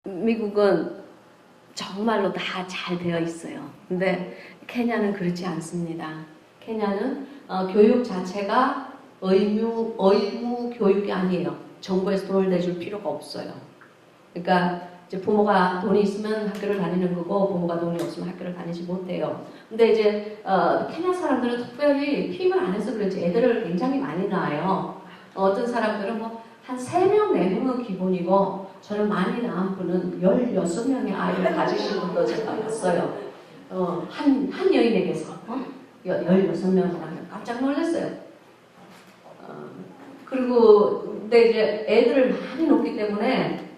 미국은 정말로 다 잘 되어 있어요. 근데 케냐는 그렇지 않습니다. 케냐는 교육 자체가 의무 교육이 아니에요. 정부에서 돈을 내줄 필요가 없어요. 그러니까 이제 부모가 돈이 있으면 학교를 다니는 거고 부모가 돈이 없으면 학교를 다니지 못해요. 근데 이제 케냐 사람들은 특별히 힘을 안 해서 그런지 애들을 굉장히 많이 낳아요. 어떤 사람들은 뭐 한 3명, 4명은 기본이고 저는 많이 낳은 분은 16명의 아이를 가지신 분도 제가 봤어요. 한 여인에게서 16명이라면 깜짝 놀랐어요. 그리고 근데 이제 애들을 많이 놓기 때문에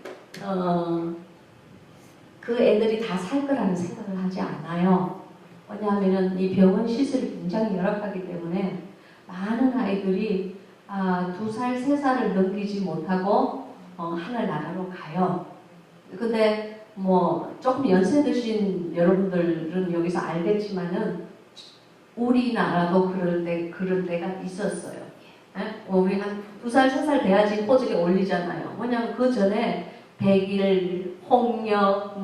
그 애들이 다 살 거라는 생각을 하지 않아요. 왜냐하면 이 병원 시설이 굉장히 열악하기 때문에 많은 아이들이 2살, 3살을 넘기지 못하고 하늘나라로 가요. 근데 뭐 조금 연세 드신 여러분들은 여기서 알겠지만은 우리나라도 그럴 때가 있었어요. 우리 한 2살, 3살 돼야지 호적에 올리잖아요. 왜냐면 그 전에 백일, 홍역,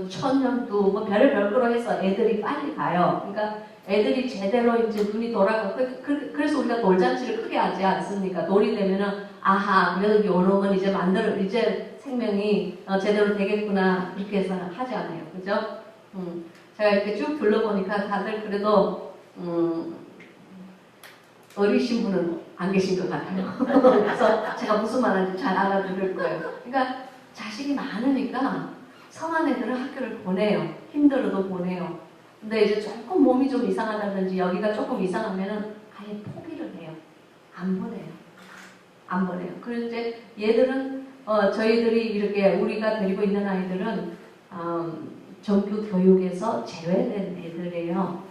천연두, 별의별 거로 해서 애들이 빨리 가요. 그러니까 애들이 제대로 이제 눈이 돌아가고, 그래서 우리가 돌잔치를 크게 하지 않습니까? 돌이 되면은, 아하, 그래도 요놈은 이제 생명이 제대로 되겠구나, 그렇게 해서 하지 않아요. 그죠? 제가 이렇게 쭉 둘러보니까 다들 그래도, 어리신 분은 안 계신 것 같아요. 그래서 제가 무슨 말하는지 잘 알아들을 거예요. 그러니까 자식이 많으니까 성한 애들은 학교를 보내요. 힘들어도 보내요. 근데 이제 조금 몸이 좀 이상하다든지 여기가 조금 이상하면은 아예 포기를 해요. 안 보내요. 안 보내요. 그리고 이제 얘들은 저희들이 이렇게 우리가 데리고 있는 아이들은 정규 교육에서 제외된 애들이에요.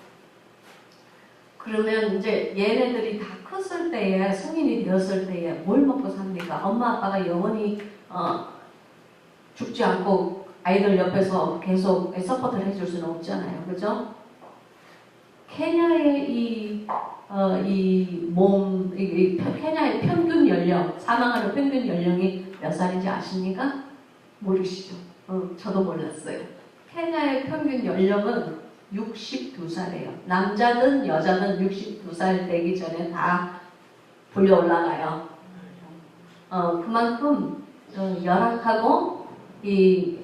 그러면 이제 얘네들이 다 컸을 때에 성인이 되었을 때에 뭘 먹고 삽니까? 엄마 아빠가 영원히 죽지 않고 아이들 옆에서 계속 서포트를 해줄 수는 없잖아요. 그죠? 케냐의 케냐의 평균 연령, 사망하는 평균 연령이 몇 살인지 아십니까? 모르시죠? 저도 몰랐어요. 케냐의 평균 연령은 62살이에요. 남자든 여자든 62살 되기 전에 다 불려 올라가요. 그만큼 열악하고 이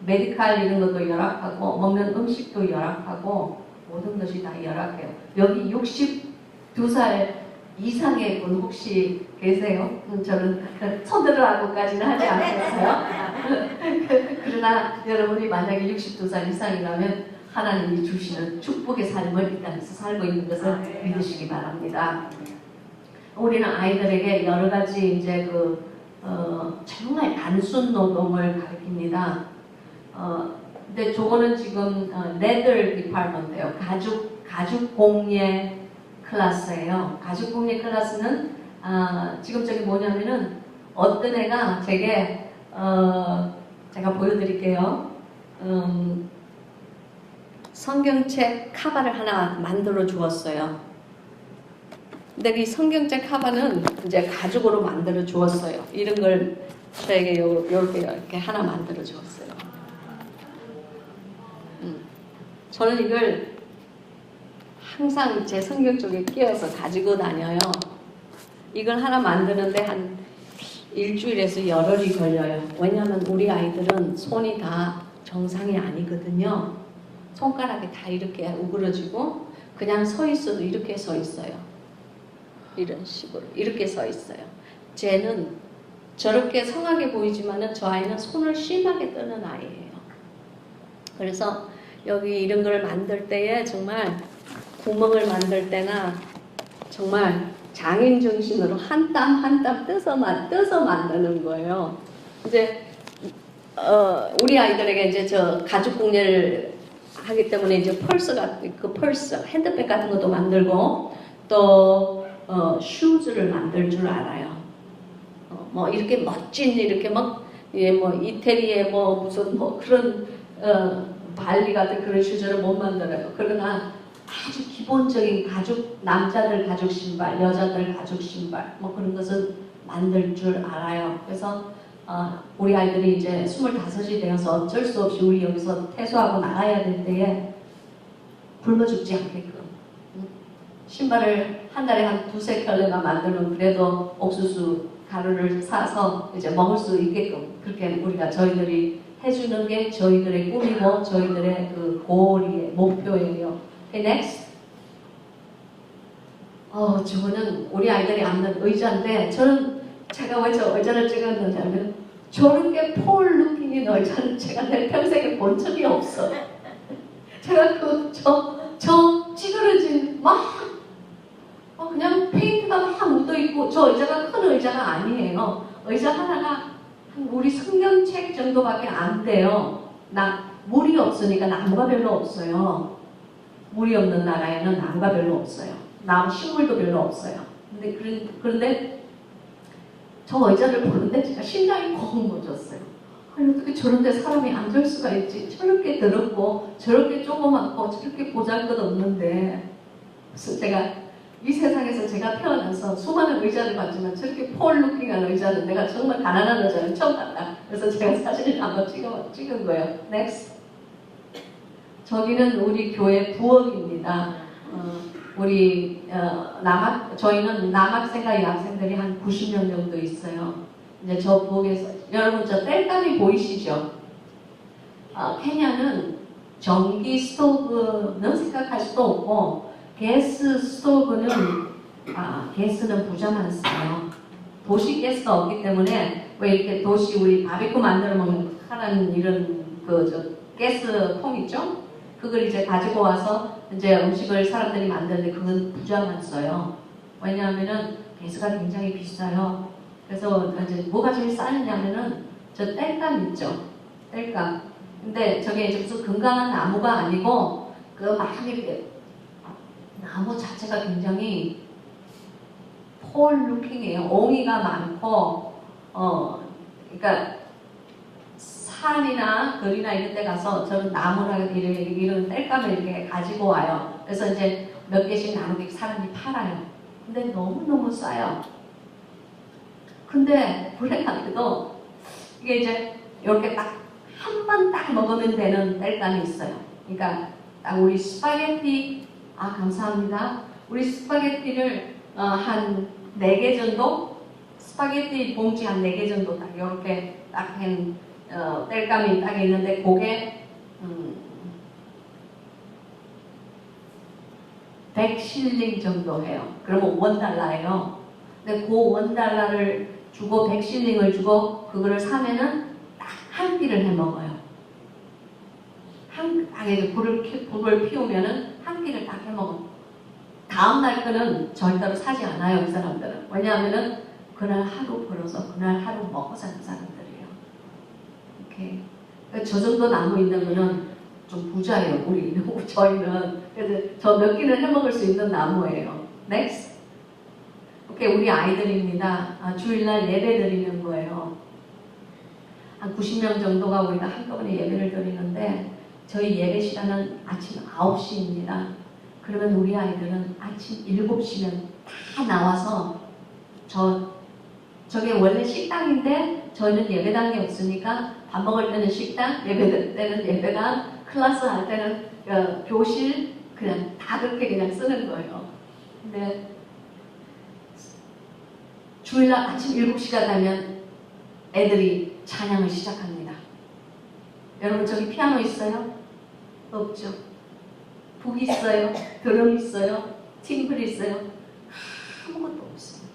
메디칼 이런 것도 열악하고 먹는 음식도 열악하고 모든 것이 다 열악해요. 여기 62살 이상의 분 혹시 계세요? 저는 손들으라고까지는 하지 않겠어요. 그러나 여러분이 만약에 62살 이상이라면 하나님이 주시는 축복의 삶을 이 땅에서 살고 있는 것을 믿으시기 바랍니다. 우리는 아이들에게 여러 가지 이제 정말 단순 노동을 가르칩니다. 근데 저거는 지금 레더 디파트먼트예요. 가죽 공예 클래스예요. 가죽 공예 클래스는 지금 저기 뭐냐면은 어떤 애가 제게 제가 보여드릴게요. 성경책 카바를 하나 만들어 주었어요. 근데 이 성경책 카바는 이제 가죽으로 만들어 주었어요. 이런 걸 저에게 이렇게 하나 만들어 주었어요. 저는 이걸 항상 제 성경 쪽에 끼워서 가지고 다녀요. 이걸 하나 만드는데 한 일주일에서 열흘이 걸려요. 왜냐하면 우리 아이들은 손이 다 정상이 아니거든요. 손가락이 다 이렇게 우그러지고 그냥 서 있어도 이렇게 서 있어요. 이런 식으로 이렇게 서 있어요. 쟤는 저렇게 성하게 보이지만은 저 아이는 손을 심하게 뜨는 아이예요. 그래서 여기 이런 걸 만들 때에 정말 구멍을 만들 때나 정말 장인 정신으로 한 땀 한 땀 떠서 만드는 거예요. 이제 우리 아이들에게 이제 저 가죽 공예를 하기 때문에 이제 펄스 핸드백 같은 것도 만들고 또 슈즈를 만들 줄 알아요. 뭐 이렇게 멋진 이렇게 뭐 이태리의 무슨 그런 발리 같은 그런 슈즈를 못 만들어요. 그러나 아주 기본적인 남자들 가죽 신발, 여자들 가죽 신발 그런 것은 만들 줄 알아요. 그래서 우리 아이들이 이제 25이 되어서 어쩔 수 없이 우리 여기서 퇴소하고 나가야 될 때에 굶어 죽지 않게끔 신발을 한 달에 한 2~3켤레만 만들면 그래도 옥수수 가루를 사서 이제 먹을 수 있게끔 그렇게 우리가 저희들이 해주는 게 저희들의 꿈이고 저희들의 그 고리의 목표예요. Okay, next. 저거는 우리 아이들이 앉는 의자인데 저는 제가 왜 저 의자를 찍었느냐면 저렇게 폴 루킹인 의자는 제가 내 평생에 본 적이 없어요. 제가 저 찌그러진 그냥 페인트가 막 묻어있고 저 의자가 큰 의자가 아니에요. 의자 하나가 우리 성경책 정도밖에 안 돼요. 물이 없으니까 나무가 별로 없어요. 물이 없는 나라에는 나무가 별로 없어요. 식물도 별로 없어요. 그런데 저 의자를 보는데 제가 심장이 콩 멎었어요. 아니 어떻게 저런 데 사람이 앉을 수가 있지? 저렇게 더럽고 저렇게 조그맣고 저렇게 보잘것없는데 그래서 제가 이 세상에서 제가 태어나서 수많은 의자를 봤지만 저렇게 폴 루킹한 의자는 내가 정말 가난한 의자를 처음 봤다. 그래서 제가 사진을 한번 찍은 거예요. Next. 저기는 우리 교회 부엌입니다. 우리 저희는 남학생과 여학생들이 한 90명 정도 있어요. 이제 저 부엌에서 여러분 저 땔감이 보이시죠? 케냐는 전기 스토브는 생각할 수도 없고 가스 스토브는 가스는 부자만 써요. 도시 가스가 없기 때문에 왜 이렇게 도시 우리 바비큐 만들어 먹는 하는 이런 가스 통 있죠? 그걸 이제 가지고 와서 이제 음식을 사람들이 만드는데 그건 부자만 써요. 왜냐하면은 가스가 굉장히 비싸요. 그래서 이제 뭐가 제일 싸느냐면은 저 땔감 있죠? 땔감. 근데 저게 이제 무슨 건강한 나무가 아니고 막 이렇게 나무 자체가 굉장히 폴 루킹이에요. 옹이가 많고 그러니까 산이나 들이나 이런 데 가서 저는 나무나 이런 땔감을 이렇게 가지고 와요. 그래서 이제 몇 개씩 나누게 사람이 팔아요. 근데 너무너무 싸요. 근데 불행하게도 이게 이제 이렇게 딱 한 번 딱 먹으면 되는 땔감이 있어요. 그러니까 딱 우리 스파게티 감사합니다. 우리 스파게티를 한 4개 정도 스파게티 봉지 한 4개 정도 딱 이렇게 딱 한 땔감이 딱 있는데 그게 100실링 정도 해요. 그러면 $1예요. 근데 그 $1를 주고 100실링을 주고 그거를 사면은 딱 한 끼를 해 먹어요. 불을 피우면은 한 끼를 딱 해 먹어요. 다음날 거는 절대로 사지 않아요, 이 사람들은. 왜냐하면은 그날 하루 벌어서 그날 하루 먹고 사는 사람들이에요. 오케이. 저 정도 나무 있는 거는 좀 부자예요, 저희는. 그래서 저 몇 끼는 해 먹을 수 있는 나무예요. Next. 오케이, 우리 아이들입니다. 주일날 예배 드리는 거예요. 한 90명 정도가 우리가 한꺼번에 예배를 드리는데 저희 예배 시간은 아침 9시입니다. 그러면 우리 아이들은 아침 7시면 다 나와서 저게 원래 식당인데 저희는 예배당이 없으니까 밥 먹을 때는 식당, 예배 때는 예배당, 클래스 할 때는 교실 그냥 다 그렇게 그냥 쓰는 거예요. 근데 주일날 아침 7시가 되면 애들이 찬양을 시작합니다. 여러분 저기 피아노 있어요? 없죠? 북 있어요? 드럼 있어요? 팀플 있어요? 아무것도 없어요.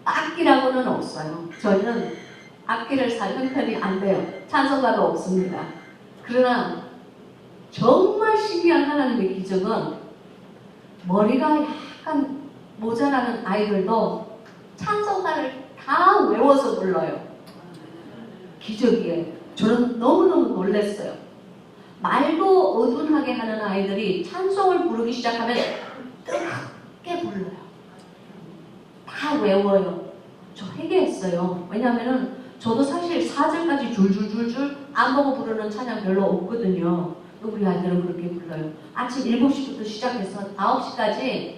악기라고는 없어요. 저희는 악기를 살 형편이 안 돼요. 찬송가도 없습니다. 그러나 정말 신기한 하나님의 기적은 머리가 약간 모자라는 아이들도 찬송가를 다 외워서 불러요. 기적이에요. 저는 너무너무 놀랐어요. 말도 어둔하게 하는 아이들이 찬송을 부르기 시작하면 뜨겁게 불러요. 다 외워요. 저 회개했어요. 왜냐하면 저도 사실 4절까지 줄줄줄줄 안 보고 부르는 찬양 별로 없거든요. 우리 아이들은 그렇게 불러요. 아침 7시부터 시작해서 9시까지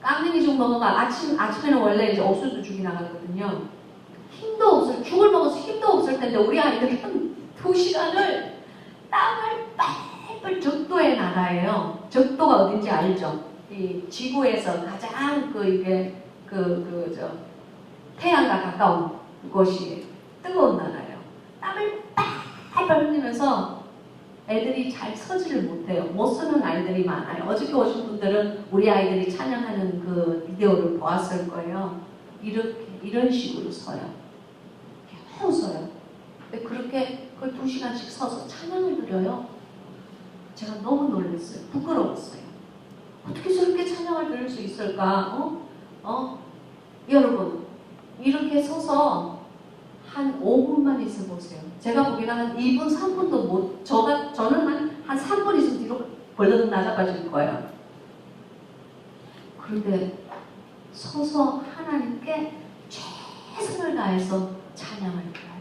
깡냉이죽 먹어가 아침에는 원래 이제 옥수수 죽이 나갔거든요. 힘도 없을, 죽을 먹어서 힘도 없을 텐데 우리 아이들이 한 2시간을 땀을 뻘뻘 적도의 나라예요. 적도가 어딘지 알죠? 이 지구에서 가장 태양과 가까운 곳이 뜨거운 나라예요. 땀을 뻘뻘 흘리면서 애들이 잘 서지를 못해요. 못 서는 아이들이 많아요. 어저께 오신 분들은 우리 아이들이 찬양하는 그 비디오를 보았을 거예요. 이런 식으로 서요. 계속 서요. 근데 그렇게 거의 2시간씩 서서 찬양을 드려요. 제가 너무 놀랐어요. 부끄러웠어요. 어떻게 저렇게 찬양을 들을 수 있을까? 여러분, 이렇게 서서 한 5분만 있어 보세요. 제가 보기에는 한 2분, 3분도 못, 저는 한 3분 있으면 뒤로 벌떡 나자빠질 거예요. 그런데 서서 하나님께 최선을 다해서 찬양을 드려요.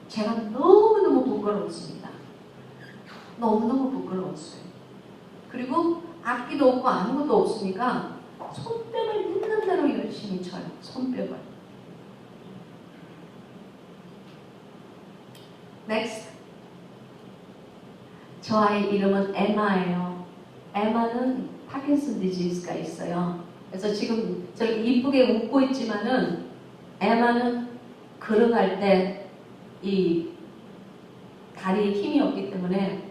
제가 너무너무 부끄러웠습니다. 너무너무 부끄러웠어요. 그리고 악기도 없고 아무것도 없으니까 손뼉을 있는 대로 열심히 쳐요. 손뼉을. Next. 저 아이 이름은 에마예요. 에마는 파킨슨 디지즈가 있어요. 그래서 지금 저렇게 이쁘게 웃고 있지만은 에마는 걸어갈 때 이 다리에 힘이 없기 때문에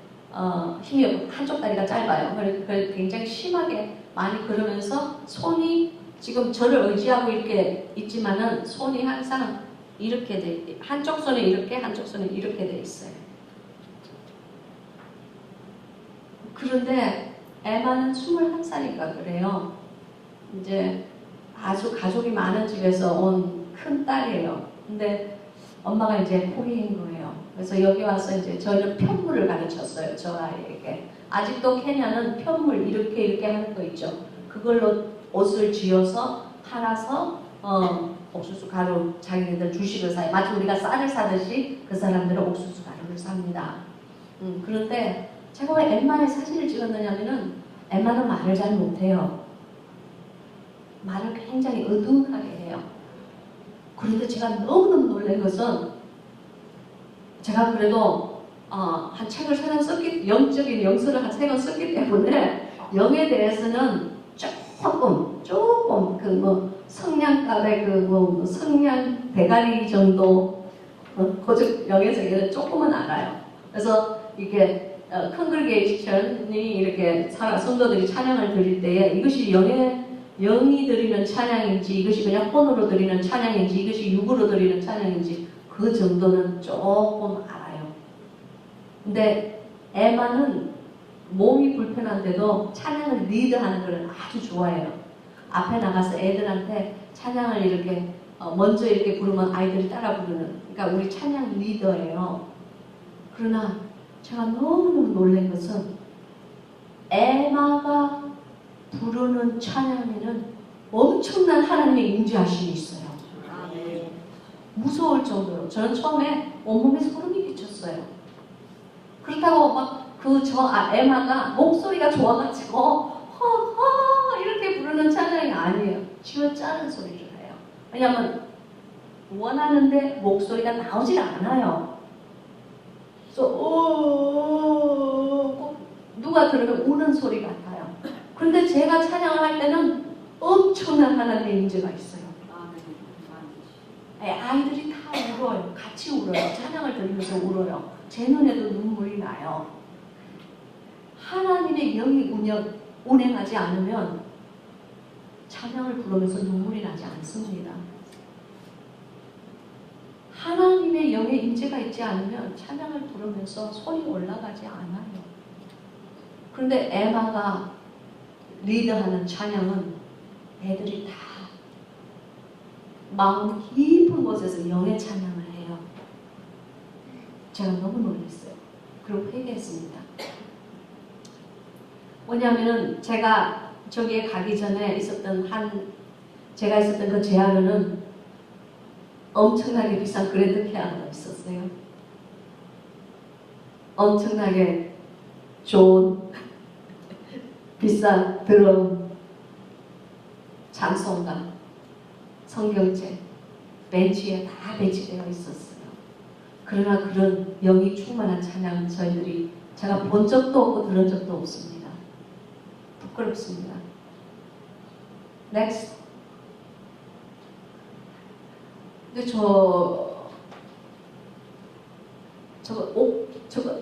힘이 없고 한쪽 다리가 짧아요. 그래서 굉장히 심하게 많이 걸으면서 손이 지금 저를 의지하고 이렇게 있지만은 손이 항상 이렇게 돼, 한쪽 손에 이렇게, 한쪽 손에 이렇게 돼 있어요. 그런데 에마는 21살인가 그래요. 이제 아주 가족이 많은 집에서 온 큰 딸이에요. 근데 엄마가 이제 포기한 거예요. 그래서 여기 와서 이제 저희는 편물을 가르쳤어요. 저 아이에게. 아직도 케냐는 편물 이렇게 하는 거 있죠. 그걸로 옷을 쥐어서 팔아서 옥수수 가루 자기네들 주식을 사요. 마치 우리가 쌀을 사듯이 그 사람들은 옥수수 가루를 삽니다. 그런데 제가 왜 엠마의 사진을 찍었느냐면은 엠마는 말을 잘 못해요. 말을 굉장히 어두운하게 해요. 그런데 제가 너무너무 놀란 것은 제가 그래도 한 책을 3권 썼기, 영적인 영서를 한 3권 썼기 때문에 영에 대해서는 조금 성냥갑의 성냥 대가리 정도 고적 영의 세계는 조금은 알아요. 그래서 이게 컨그리게이션이 이렇게 성도들이 찬양을 드릴 때에 이것이 영이 드리는 찬양인지 이것이 그냥 혼으로 드리는 찬양인지 이것이 육으로 드리는 찬양인지 그 정도는 조금 알아요. 근데 에마는 몸이 불편한데도 찬양을 리드하는 걸 아주 좋아해요. 앞에 나가서 애들한테 찬양을 이렇게 먼저 이렇게 부르면 아이들이 따라 부르는, 그러니까 우리 찬양 리더예요. 그러나 제가 너무너무 놀란 것은 에마가 부르는 찬양에는 엄청난 하나님의 임재하심이 있어요. 무서울 정도로 저는 처음에 온몸에 소름이 끼쳤어요. 그렇다고 막 에마가 목소리가 좋아가지고 허허 이렇게 부르는 찬양이 아니에요. 쥐어짜는 소리를 해요. 왜냐하면 원하는데 목소리가 나오질 않아요. 그래서 누가 들으면 우는 소리 같아요. 그런데 제가 찬양을 할 때는 엄청난 하나님의 임재가 있어요. 아이들이 다 울어요. 같이 울어요. 찬양을 들으면서 울어요. 제 눈에도 눈물이 나요. 하나님의 영이 운행하지 않으면 찬양을 부르면서 눈물이 나지 않습니다. 하나님의 영의 임재가 있지 않으면 찬양을 부르면서 손이 올라가지 않아요. 그런데 에마가 리드하는 찬양은 애들이 다 마음 깊은 곳에서 영의 찬양을 해요. 제가 너무 놀랐어요. 그리고 회개했습니다. 뭐냐면은 제가 저기에 가기 전에 제가 있었던 그 제안은 엄청나게 비싼 그랜드 피아노가 있었어요. 엄청나게 좋은 비싼 드럼, 찬송가, 성경책 벤치에 다 배치되어 있었어요. 그러나 그런 영이 충만한 찬양 저희들이 제가 본 적도 없고 들은 적도 없습니다. 부끄럽습니다. Next. 근데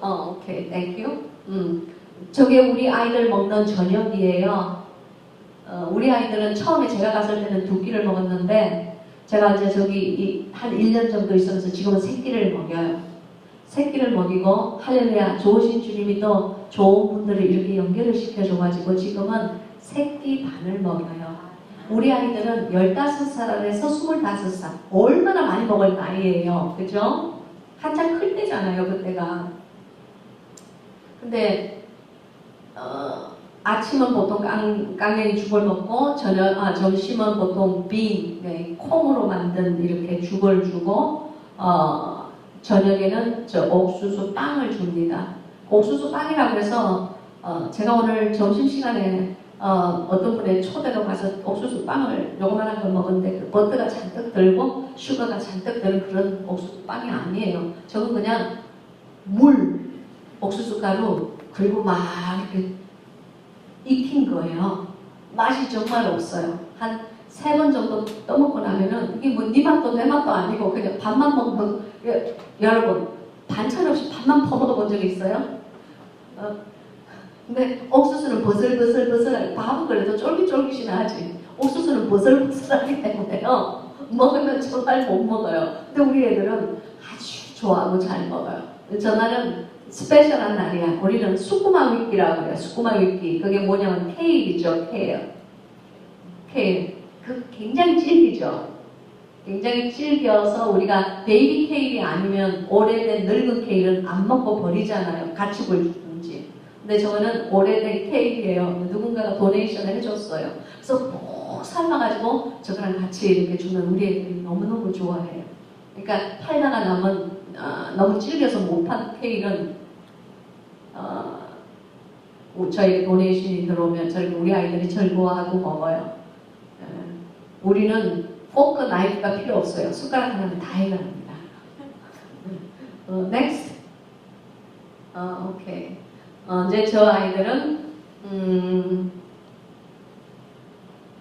오케이, thank you. 저게 우리 아이들 먹는 저녁이에요. 우리 아이들은 처음에 제가 갔을 때는 2끼를 먹었는데, 제가 이제 저기 한 1년 정도 있으면서 지금은 3끼를 먹여요. 3끼를 먹이고, 할렐루야, 좋으신 주님이 또 좋은 분들을 이렇게 연결을 시켜줘가지고, 지금은 3끼 반을 먹여요. 우리 아이들은 15살에서 25살. 얼마나 많이 먹을 나이예요. 그죠? 한창 클 때잖아요, 그때가. 근데, 아침은 보통 깡냉이 죽을 먹고, 점심은 보통 콩으로 만든 이렇게 죽을 주고, 저녁에는 옥수수 빵을 줍니다. 옥수수 빵이라고 해서, 제가 오늘 점심시간에 어떤 분의 초대로 가서 옥수수 빵을 요만한 걸 먹었는데 그 버터가 잔뜩 들고 슈가가 잔뜩 드는 그런 옥수수 빵이 아니에요. 저건 그냥 물, 옥수수 가루, 그리고 막 이렇게 익힌 거예요. 맛이 정말 없어요. 한 3번 정도 떠먹고 나면은 이게 뭐 네 맛도 내 맛도 아니고 그냥 밥만 먹는, 여러분 반찬 없이 밥만 퍼먹어 본 적 있어요? 근데 옥수수는 버슬버슬버슬하게, 밥은 그래도 쫄깃쫄깃이 나지. 옥수수는 버슬버슬하기 때문에요. 먹으면 정말 못 먹어요. 근데 우리 애들은 아주 좋아하고 잘 먹어요. 전날은 스페셜한 날이야. 우리는 수쿠마 위키라고 그래요. 수쿠마 위키. 그게 뭐냐면 케일이죠. 케일. 그 굉장히 질기죠. 굉장히 질겨서 우리가 베이비 케일이 아니면 오래된 늙은 케일은 안 먹고 버리잖아요. 가축을 주든지. 근데 저는 오래된 케이크예요. 누군가가 도네이션을 해줬어요. 그래서 꼭 삶아가지고 저거랑 같이 이렇게 주면 우리 애들이 너무너무 좋아해요. 그러니까 팔다가 남은 너무 질겨서 못한 케이크는 저희 도네이션이 들어오면 우리 아이들이 즐거워하고 먹어요. 우리는 포크, 나이프가 필요 없어요. 숟가락 하나면 다 해결합니다. Next. 오케이. 이제 저 아이들은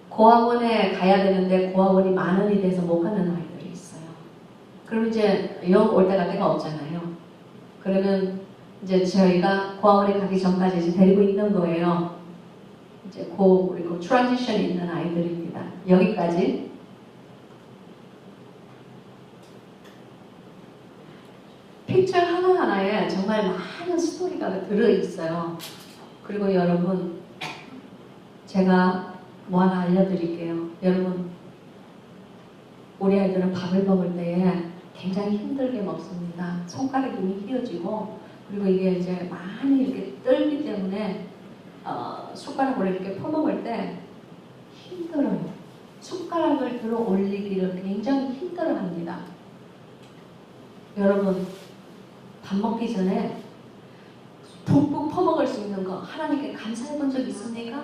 고학원에 가야 되는데 고학원이 10,000원이 돼서 못 가는 아이들이 있어요. 그럼 이제 영 올 때가 때가 없잖아요. 그러면 이제 저희가 고학원에 가기 전까지 이제 데리고 있는 거예요. 이제 그리고 트랜지션이 있는 아이들입니다. 여기까지. 픽처 하나하나에 정말 많은 스토리가 들어있어요. 그리고 여러분, 제가 뭐 하나 알려드릴게요. 여러분, 우리 아이들은 밥을 먹을 때에 굉장히 힘들게 먹습니다. 손가락이 이미 휘어지고, 그리고 이게 이제 많이 이렇게 떨기 때문에 숟가락으로 이렇게 퍼먹을 때 힘들어요. 숟가락을 들어 올리기를 굉장히 힘들어합니다. 여러분, 밥 먹기 전에 푹푹 퍼먹을 수 있는 거 하나님께 감사해 본 적 있습니까?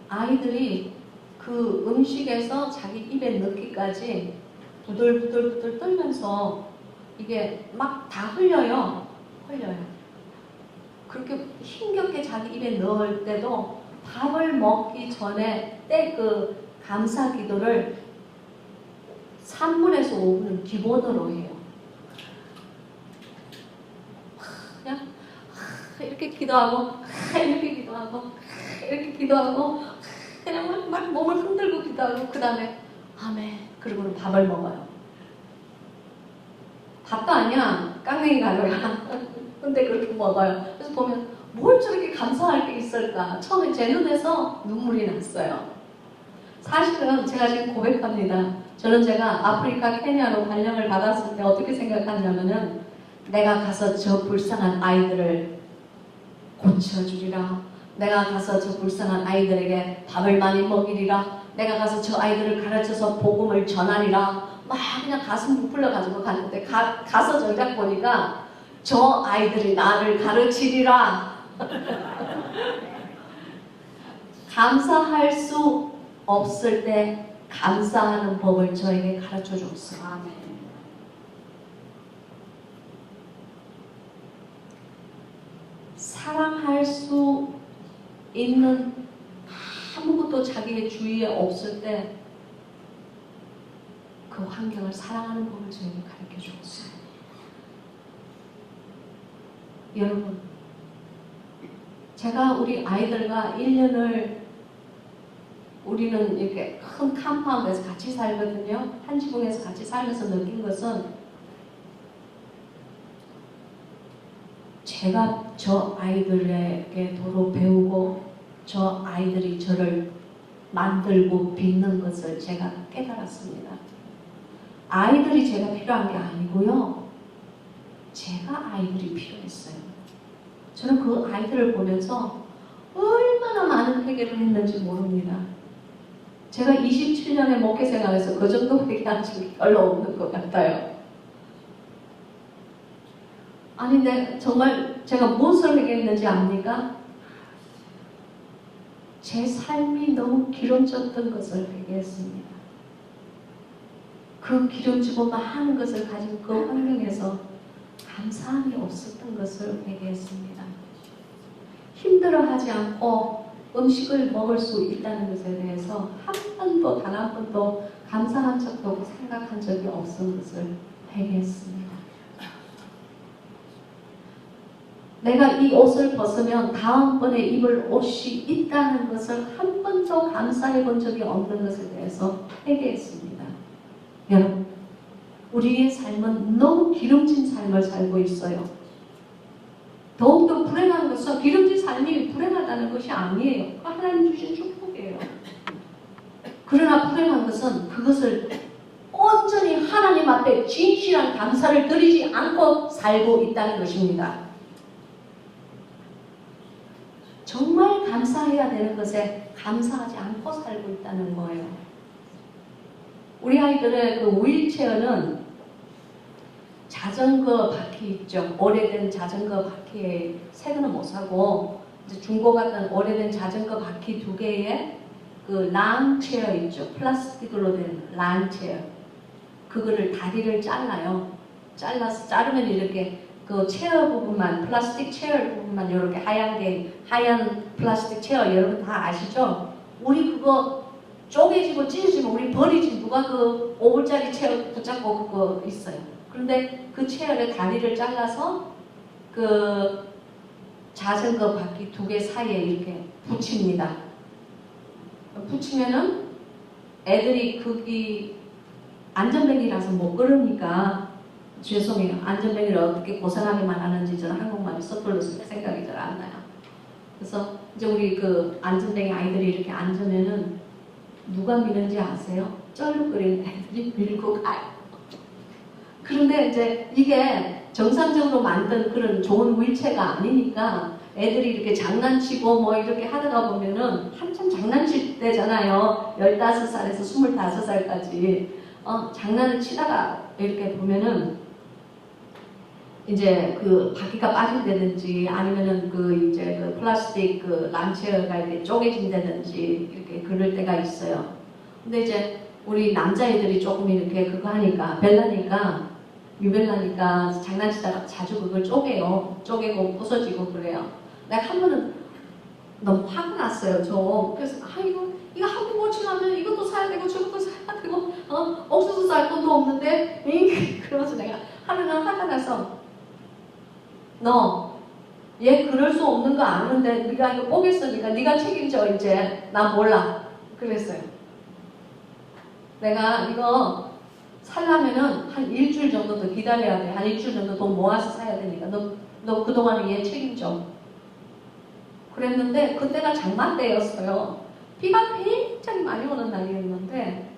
아이들이 그 음식에서 자기 입에 넣기까지 부들부들 떨면서 이게 막 다 흘려요. 그렇게 힘겹게 자기 입에 넣을 때도 밥을 먹기 전에 그 감사 기도를 3분에서 5분은 기본으로 해요. 그냥 이렇게 기도하고 이렇게 기도하고 이렇게 기도하고 그냥 막 몸을 흔들고 기도하고 그 다음에 아멘 그러고는 밥을 먹어요. 밥도 아니야. 깡냉이 가루야. 근데 그렇게 먹어요. 그래서 보면 뭘 저렇게 감사할 게 있을까. 처음에 제 눈에서 눈물이 났어요. 사실은 제가 지금 고백합니다. 저는 제가 아프리카 케냐로 발령을 받았을 때 어떻게 생각하냐면은 내가 가서 저 불쌍한 아이들을 고쳐주리라. 내가 가서 저 불쌍한 아이들에게 밥을 많이 먹이리라. 내가 가서 저 아이들을 가르쳐서 복음을 전하리라. 막 그냥 가슴 부풀려가지고 갔는데 가서 정작 보니까 저 아이들이 나를 가르치리라. 감사할 수 없을 때 감사하는 법을 저에게 가르쳐 줬어요. 아멘. 사랑할 수 있는 아무것도 자기의 주위에 없을 때 그 환경을 사랑하는 법을 저에게 가르쳐 줬어요. 여러분, 제가 우리 아이들과 1년을 우리는 이렇게 큰 컴파운드에서 같이 살거든요. 한 지붕에서 같이 살면서 느낀 것은 제가 저 아이들에게 도로 배우고 저 아이들이 저를 만들고 빚는 것을 제가 깨달았습니다. 아이들이 제가 필요한 게 아니고요. 제가 아이들이 필요했어요. 저는 그 아이들을 보면서 얼마나 많은 회개를 했는지 모릅니다. 제가 27년의 목회 생활에서 그 정도 회개한 적이 별로 없는 것 같아요. 아니, 근데 정말 제가 무엇을 회개했는지 압니까? 제 삶이 너무 기름졌던 것을 회개했습니다. 그 기름지고 많은 것을 가진 그 환경에서 감사함이 없었던 것을 회개했습니다. 힘들어하지 않고 음식을 먹을 수 있다는 것에 대해서 한 번도 단 한 번도 감사한 적도 없고 생각한 적이 없은 것을 회개했습니다. 내가 이 옷을 벗으면 다음번에 입을 옷이 있다는 것을 한 번도 감사해 본 적이 없는 것에 대해서 회개했습니다. 여러분, 우리의 삶은 너무 기름진 삶을 살고 있어요. 더욱더 불행한 것은 기름진 삶이 불행하다는 것이 아니에요. 하나님 주신 축복이에요. 그러나 불행한 것은 그것을 온전히 하나님 앞에 진실한 감사를 드리지 않고 살고 있다는 것입니다. 정말 감사해야 되는 것에 감사하지 않고 살고 있다는 거예요. 우리 아이들의 그 휠체어는 자전거 바퀴 있죠. 오래된 자전거 바퀴에 새 거는 못 사고 이제 중고 같은 오래된 자전거 바퀴 2개에 그 랑체어 있죠. 플라스틱으로 된 랑체어. 그거를 다리를 잘라요. 잘라서 자르면 이렇게 그 체어 부분만, 플라스틱 체어 부분만 이렇게 하얀 플라스틱 체어 여러분 다 아시죠? 우리 그거 쪼개지고 찢어지면 우리 버리지. 누가 그 5불짜리 체어 붙잡고 그거 있어요. 그런데 그 체어의 다리를 잘라서 그 자전거 바퀴 2개 사이에 이렇게 붙입니다. 붙이면은 애들이 거기 안전벨이라서 못 걸으니까 죄송해요. 안전벨을 어떻게 고생하게만 하는지 저는 한국말이 섣불러서 생각이 잘 안 나요. 그래서 이제 우리 그 안전벨 아이들이 이렇게 앉으면은 누가 미는지 아세요? 쩔룩거리는 애들이 밀고 가요. 그런데 이제 이게 정상적으로 만든 그런 좋은 휠체어가 아니니까 애들이 이렇게 장난치고 뭐 이렇게 하다가 보면은 한참 장난칠 때잖아요. 15살에서 25살까지 장난을 치다가 이렇게 보면은 이제 그 바퀴가 빠진다든지 아니면은 그 이제 그 플라스틱 그 랑체어가 이렇게 쪼개진다든지 이렇게 그럴 때가 있어요. 근데 이제 우리 남자애들이 조금 이렇게 그거 하니까 유별나니까 장난치다가 자주 그걸 쪼개고 부서지고 그래요. 내가 한 번은 너무 화가 났어요. 그래서 이거 한번 고치려면 이것도 사야 되고 저것도 사야 되고 옥수수 살 돈도 없는데 그러면서 내가 하루는 화가 나서 너 얘 그럴 수 없는 거 아는데 네가 이거 보겠으니까 네가 책임져. 이제 나 몰라. 그랬어요. 내가 이거 살려면은 한 일주일 정도 더 기다려야 돼. 한 일주일 정도 돈 모아서 사야 되니까 너 그동안에 얘 책임져. 그랬는데 그때가 장마 때였어요. 비가 굉장히 많이 오는 날이었는데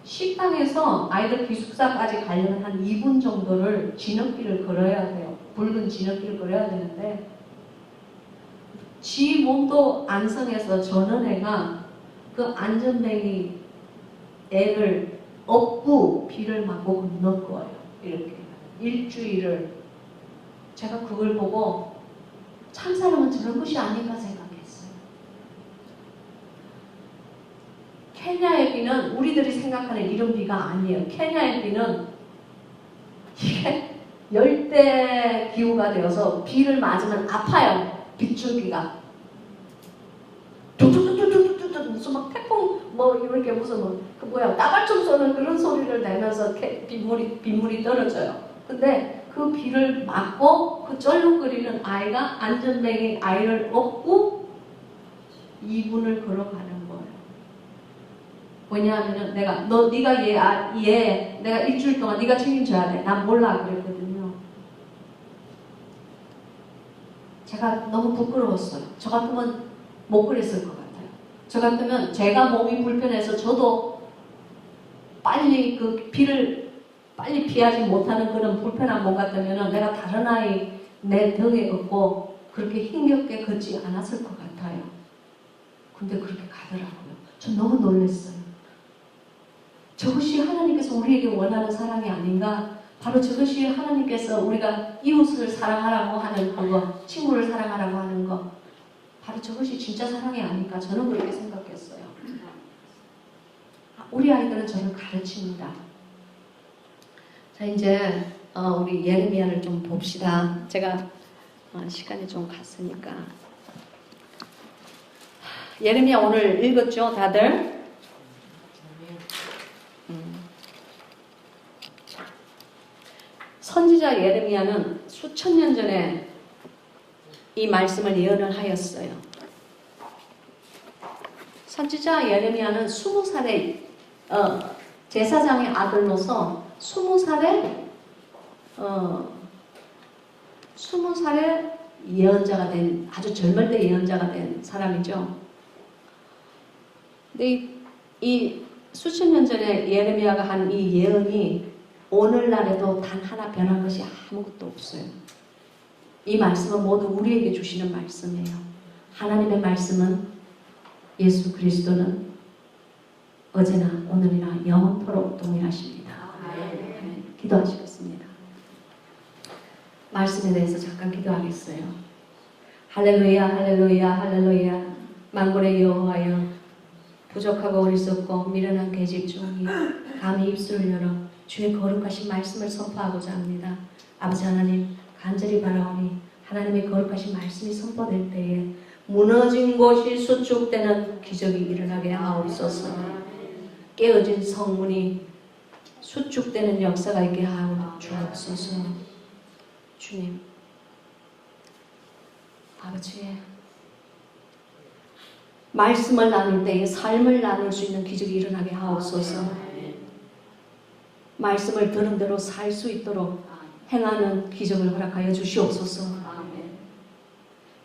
식당에서 아이들 기숙사까지 가려면 한 2분 정도를 진흙길을 걸어야 돼요. 붉은 진흙길을 걸어야 되는데 지 몸도 안성해서 저는 애가 그 안전뱅이 애를 업고 비를 맞고 건널 거예요. 이렇게 일주일을. 제가 그걸 보고 참사람은 저런 것이 아닌가 생각했어요. 케냐의 비는 우리들이 생각하는 이런 비가 아니에요. 케냐의 비는 이게 열대 기후가 되어서 비를 맞으면 아파요. 빗줄기가. 툭툭툭툭툭툭 무슨 막 태풍 뭐 이렇게 무슨 그 뭐야 따발총 쏘는 그런 소리를 내면서 빗물이 떨어져요. 근데 그 비를 맞고 그 쩔룩거리는 아이가 안전뱅이 아이를 업고 2분을 걸어가는 거예요. 왜냐하면 네가 얘 내가 일주일 동안 네가 책임져야 돼. 난 몰라 그랬거든요. 제가 너무 부끄러웠어요. 저 같으면 못 그랬을 것 같아요. 저 같으면 제가 몸이 불편해서 저도 빨리 그 비를 빨리 피하지 못하는 그런 불편한 몸 같으면 내가 다른 아이 내 등에 업고 그렇게 힘겹게 걷지 않았을 것 같아요. 근데 그렇게 가더라고요. 저 너무 놀랐어요. 저것이 하나님께서 우리에게 원하는 사랑이 아닌가? 바로 저것이 하나님께서 우리가 이웃을 사랑하라고 하는 그거, 친구를 사랑하라고 하는 거, 바로 저것이 진짜 사랑이 아닐까? 저는 그렇게 생각했어요. 우리 아이들은 저를 가르칩니다. 자, 이제 우리 예레미야를 좀 봅시다. 제가 시간이 좀 갔으니까. 예레미야 오늘 읽었죠, 다들? 선지자 예레미야는 수천 년 전에 이 말씀을 예언을 하였어요. 선지자 예레미야는 20살의 제사장의 아들로서 20살의 예언자가 된, 아주 젊을 때 예언자가 된 사람이죠. 근데 이 수천 년 전에 예레미야가 한 이 예언이 오늘날에도 단 하나 변한 것이 아무것도 없어요. 이 말씀은 모두 우리에게 주시는 말씀이에요. 하나님의 말씀은 예수 그리스도는 어제나 오늘이나 영원토록 동일하십니다. 기도하시겠습니다. 말씀에 대해서 잠깐 기도하겠어요. 할렐루야 할렐루야 할렐루야. 만군의 여호와여, 부족하고 어리석고 미련한 계집 중이 감히 입술을 열어 주의 거룩하신 말씀을 선포하고자 합니다. 아버지 하나님, 간절히 바라오니 하나님의 거룩하신 말씀이 선포될 때에 무너진 곳이 수축되는 기적이 일어나게 하옵소서. 깨어진 성문이 수축되는 역사가 있게 하옵 주옵소서. 주님, 아버지, 말씀을 나눌 때에 삶을 나눌 수 있는 기적이 일어나게 하옵소서. 말씀을 들은 대로 살 수 있도록 행하는 기적을 허락하여 주시옵소서.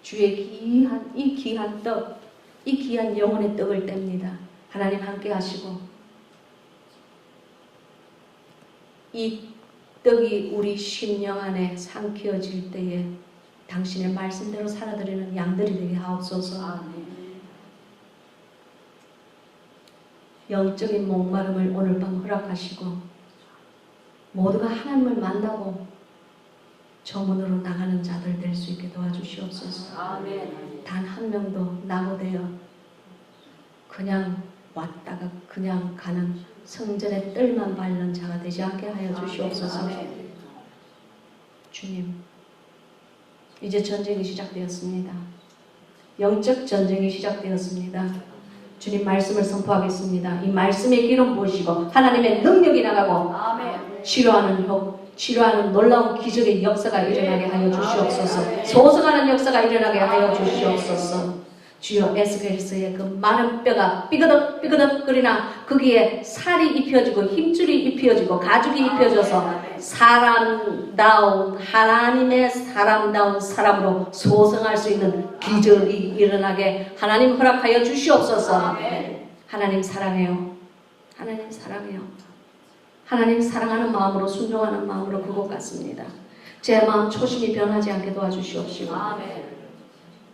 주의 이 귀한 떡, 이 귀한 영혼의 떡을 뗍니다. 하나님 함께 하시고 이 떡이 우리 심령 안에 삼키어질 때에 당신의 말씀대로 살아드리는 양들이 되게 하옵소서. 영적인 목마름을 오늘 밤 허락하시고 모두가 하나님을 만나고 저 문으로 나가는 자들 될 수 있게 도와주시옵소서. 아멘. 단 한 명도 낙오되어 그냥 왔다가 그냥 가는 성전의 뜰만 밟는 자가 되지 않게 하여 주시옵소서. 아멘. 주님, 이제 전쟁이 시작되었습니다. 영적 전쟁이 시작되었습니다. 주님 말씀을 선포하겠습니다. 이 말씀의 기름 보시고 하나님의 능력이 나가고 치료하는 놀라운 기적의 역사가 일어나게 하여 주시옵소서. 소성하는 역사가 일어나게 하여 주시옵소서. 주여, 에스겔서의 그 마른 뼈가 삐그덕 거리나 거기에 살이 입혀지고 힘줄이 입혀지고 가죽이 입혀져서 사람다운, 하나님의 사람다운 사람으로 소성할 수 있는 기적이 일어나게 하나님 허락하여 주시옵소서. 하나님 사랑해요. 하나님 사랑해요. 하나님 사랑하는 마음으로, 순종하는 마음으로 그곳 같습니다. 제 마음 초심이 변하지 않게 도와주시옵시고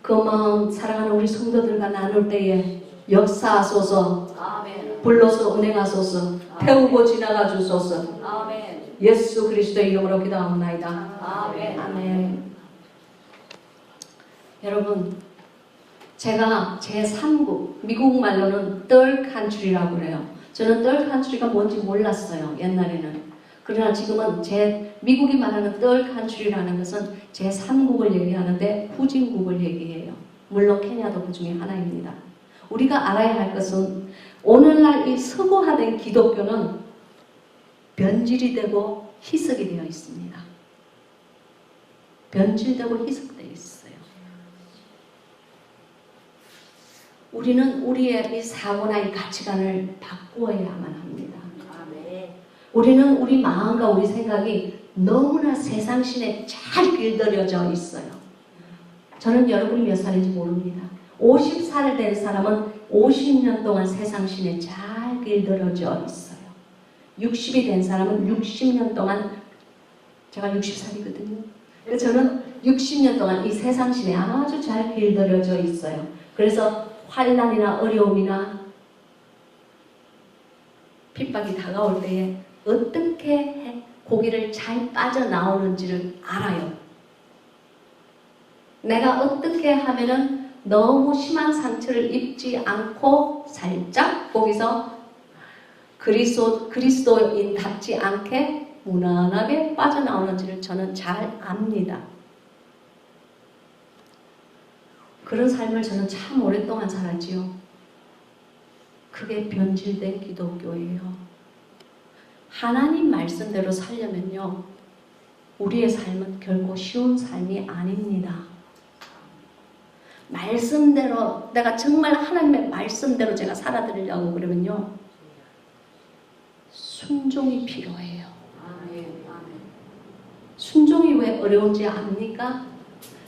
그 마음 사랑하는 우리 성도들과 나눌 때에 역사하소서. 불러서 은행하소서. 태우고 지나가 주소서. 예수 그리스도의 이름으로 기도하옵나이다. 아멘. 여러분, 제가 제3국, 미국 말로는 third country라고 그래요. 저는 third country가 뭔지 몰랐어요, 옛날에는. 그러나 지금은 미국이 말하는 third country라는 것은 제3국을 얘기하는데 후진국을 얘기해요. 물론 케냐도 그 중에 하나입니다. 우리가 알아야 할 것은 오늘날 이 서구화된 기독교는 변질이 되고 희석이 되어 있습니다. 변질되고 희석되어 있어요. 우리는 우리의 이 사고나 이 가치관을 바꾸어야만 합니다. 우리는 우리 마음과 우리 생각이 너무나 세상신에 잘 길들여져 있어요. 저는 여러분이 몇 살인지 모릅니다. 50살 된 사람은 50년 동안 세상신에 잘 길들여져 있어요. 60이 된 사람은 60년 동안, 제가 60살이거든요. 그래서 저는 60년 동안 이 세상신에 아주 잘 길들여져 있어요. 그래서 환난이나 어려움이나 핍박이 다가올 때에 어떻게 고기를 잘 빠져나오는지를 알아요. 내가 어떻게 하면은 너무 심한 상처를 입지 않고 살짝 거기서 그리스도인답지 않게 무난하게 빠져나오는지를 저는 잘 압니다. 그런 삶을 저는 참 오랫동안 살았지요. 그게 변질된 기독교예요. 하나님 말씀대로 살려면요, 우리의 삶은 결코 쉬운 삶이 아닙니다. 말씀대로, 내가 정말 하나님의 말씀대로 제가 살아드리려고 그러면요, 순종이 필요해요. 순종이 왜 어려운지 압니까?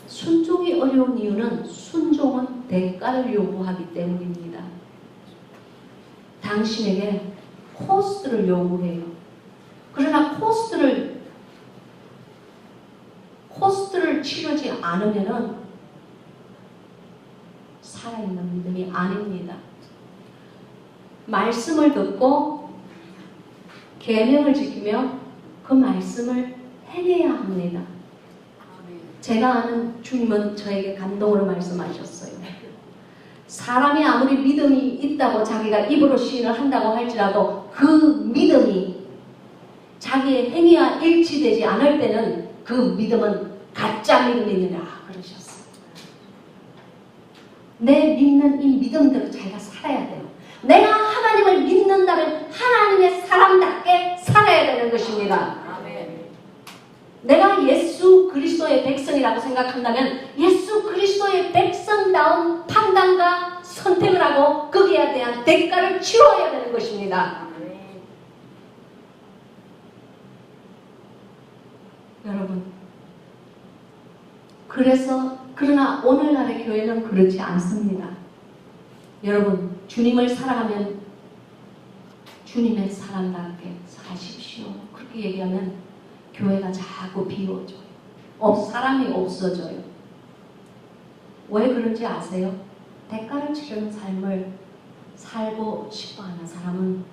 순종이 어려운 이유는 순종은 대가를 요구하기 때문입니다. 당신에게 코스트를 요구해요. 그러나 코스트를 치르지 않으면은 살아있는 믿음이 아닙니다. 말씀을 듣고 계명을 지키며 그 말씀을 해내야 합니다. 제가 아는 주님은 저에게 감동으로 말씀하셨어요. 사람이 아무리 믿음이 있다고 자기가 입으로 시인을 한다고 할지라도 그 믿음이 자기의 행위와 일치되지 않을 때는 그 믿음은 가짜 믿음이니라 그러셨어요. 내 믿는 이 믿음대로 자기가 살아야 돼요. 내가 하나님을 믿는다면 하나님의 사람답게 살아야 되는 것입니다. 내가 예수 그리스도의 백성이라고 생각한다면 예수 그리스도의 백성다운 판단과 선택을 하고 거기에 대한 대가를 치러야 되는 것입니다. 여러분, 그러나 오늘날의 교회는 그렇지 않습니다. 여러분, 주님을 사랑하면 주님의 사람답게 사십시오. 그렇게 얘기하면 교회가 자꾸 비워져요. 사람이 없어져요. 왜 그런지 아세요? 대가를 치르는 삶을 살고 싶어하는 사람은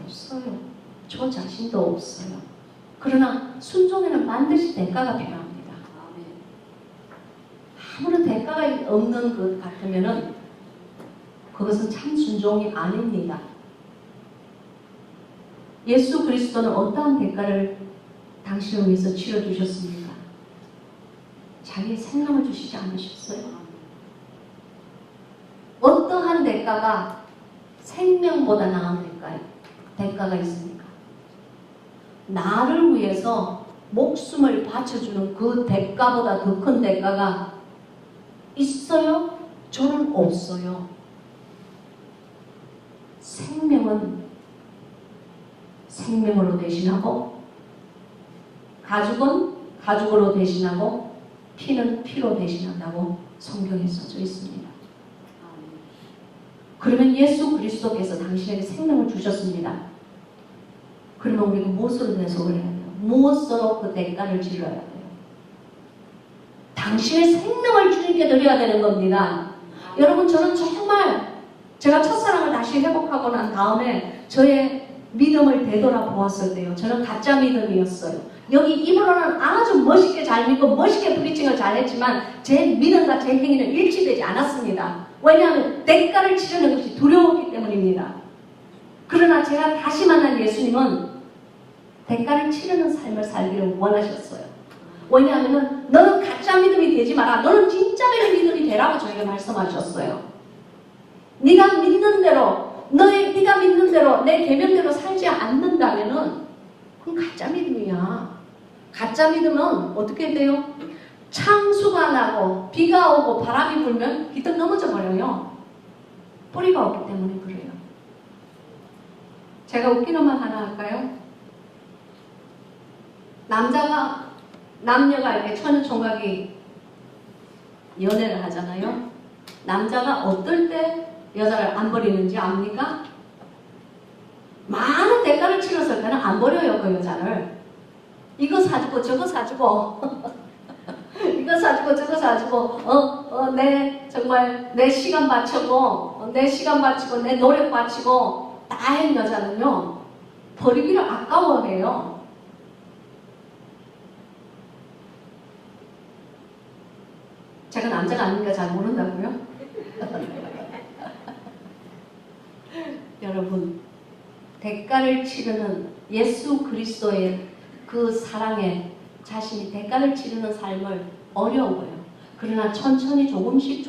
없어요. 저 자신도 없어요. 그러나 순종에는 반드시 대가가 필요합니다. 아무런 대가가 없는 것 같으면은 그것은 참 순종이 아닙니다. 예수 그리스도는 어떠한 대가를 당신을 위해서 치러주셨습니까? 자기의 생명을 주시지 않으셨어요? 어떠한 대가가 생명보다 나은 대가가 있습니까? 나를 위해서 목숨을 바쳐주는 그 대가보다 더 큰 대가가 있어요? 저는 없어요. 생명은 생명으로 대신하고, 가죽은 가죽으로 대신하고, 피는 피로 대신한다고 성경에 써져 있습니다. 그러면 예수 그리스도께서 당신에게 생명을 주셨습니다. 그러면 우리가 무엇으로 대속을 해야 돼요? 무엇으로 그 대가를 치러야 돼요? 당신의 생명을 주님께 드려야 되는 겁니다. 여러분, 저는 정말 제가 첫사랑을 다시 회복하고 난 다음에 저의 믿음을 되돌아보았을 때요. 저는 가짜 믿음이었어요. 여기 입으로는 아주 멋있게 잘 믿고 멋있게 프리칭을 잘했지만 제 믿음과 제 행위는 일치되지 않았습니다. 왜냐하면 대가를 치르는 것이 두려웠기 때문입니다. 그러나 제가 다시 만난 예수님은 대가를 치르는 삶을 살기를 원하셨어요. 왜냐하면 너는 가짜 믿음이 되지 마라. 너는 진짜 믿음이 되라고 저에게 말씀하셨어요. 네가 믿는 대로 네가 믿는 대로 내 계명대로 살지 않는다면은 그건 가짜 믿음이야. 가짜 믿음은 어떻게 돼요? 창수가 나고 비가 오고 바람이 불면 휘떡 넘어져 버려요. 뿌리가 없기 때문에 그래요. 제가 웃기는 말 하나 할까요? 남녀가 이렇게 처녀총각이 연애를 하잖아요. 남자가 어떨 때 여자를 안 버리는지 압니까? 많은 대가를 치렀을 때는 안 버려요, 그 여자를. 이거 사주고 저거 사주고 이거 사주고 저거 사주고 정말 내 시간 바치고 내 노력 바치고 다 한 여자는요 버리기를 아까워해요. 제가 남자가 아니니까 잘 모른다고요? 여러분, 대가를 치르는 예수 그리스도의 그 사랑에 자신이 대가를 치르는 삶을 어려워요. 그러나 천천히 조금씩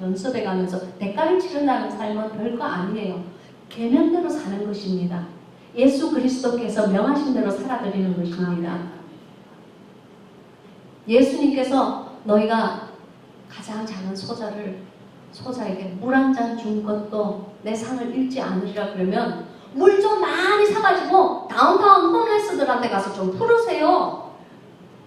연습해가면서 대가를 치른다는 삶은 별거 아니에요. 계명대로 사는 것입니다. 예수 그리스도께서 명하신 대로 살아드리는 것입니다. 예수님께서 너희가 가장 작은 소자에게 물 한 잔 준 것도 내 상을 잃지 않으리라 그러면 물 좀 많이 사가지고 다운타운 홈레스들한테 가서 좀 풀으세요.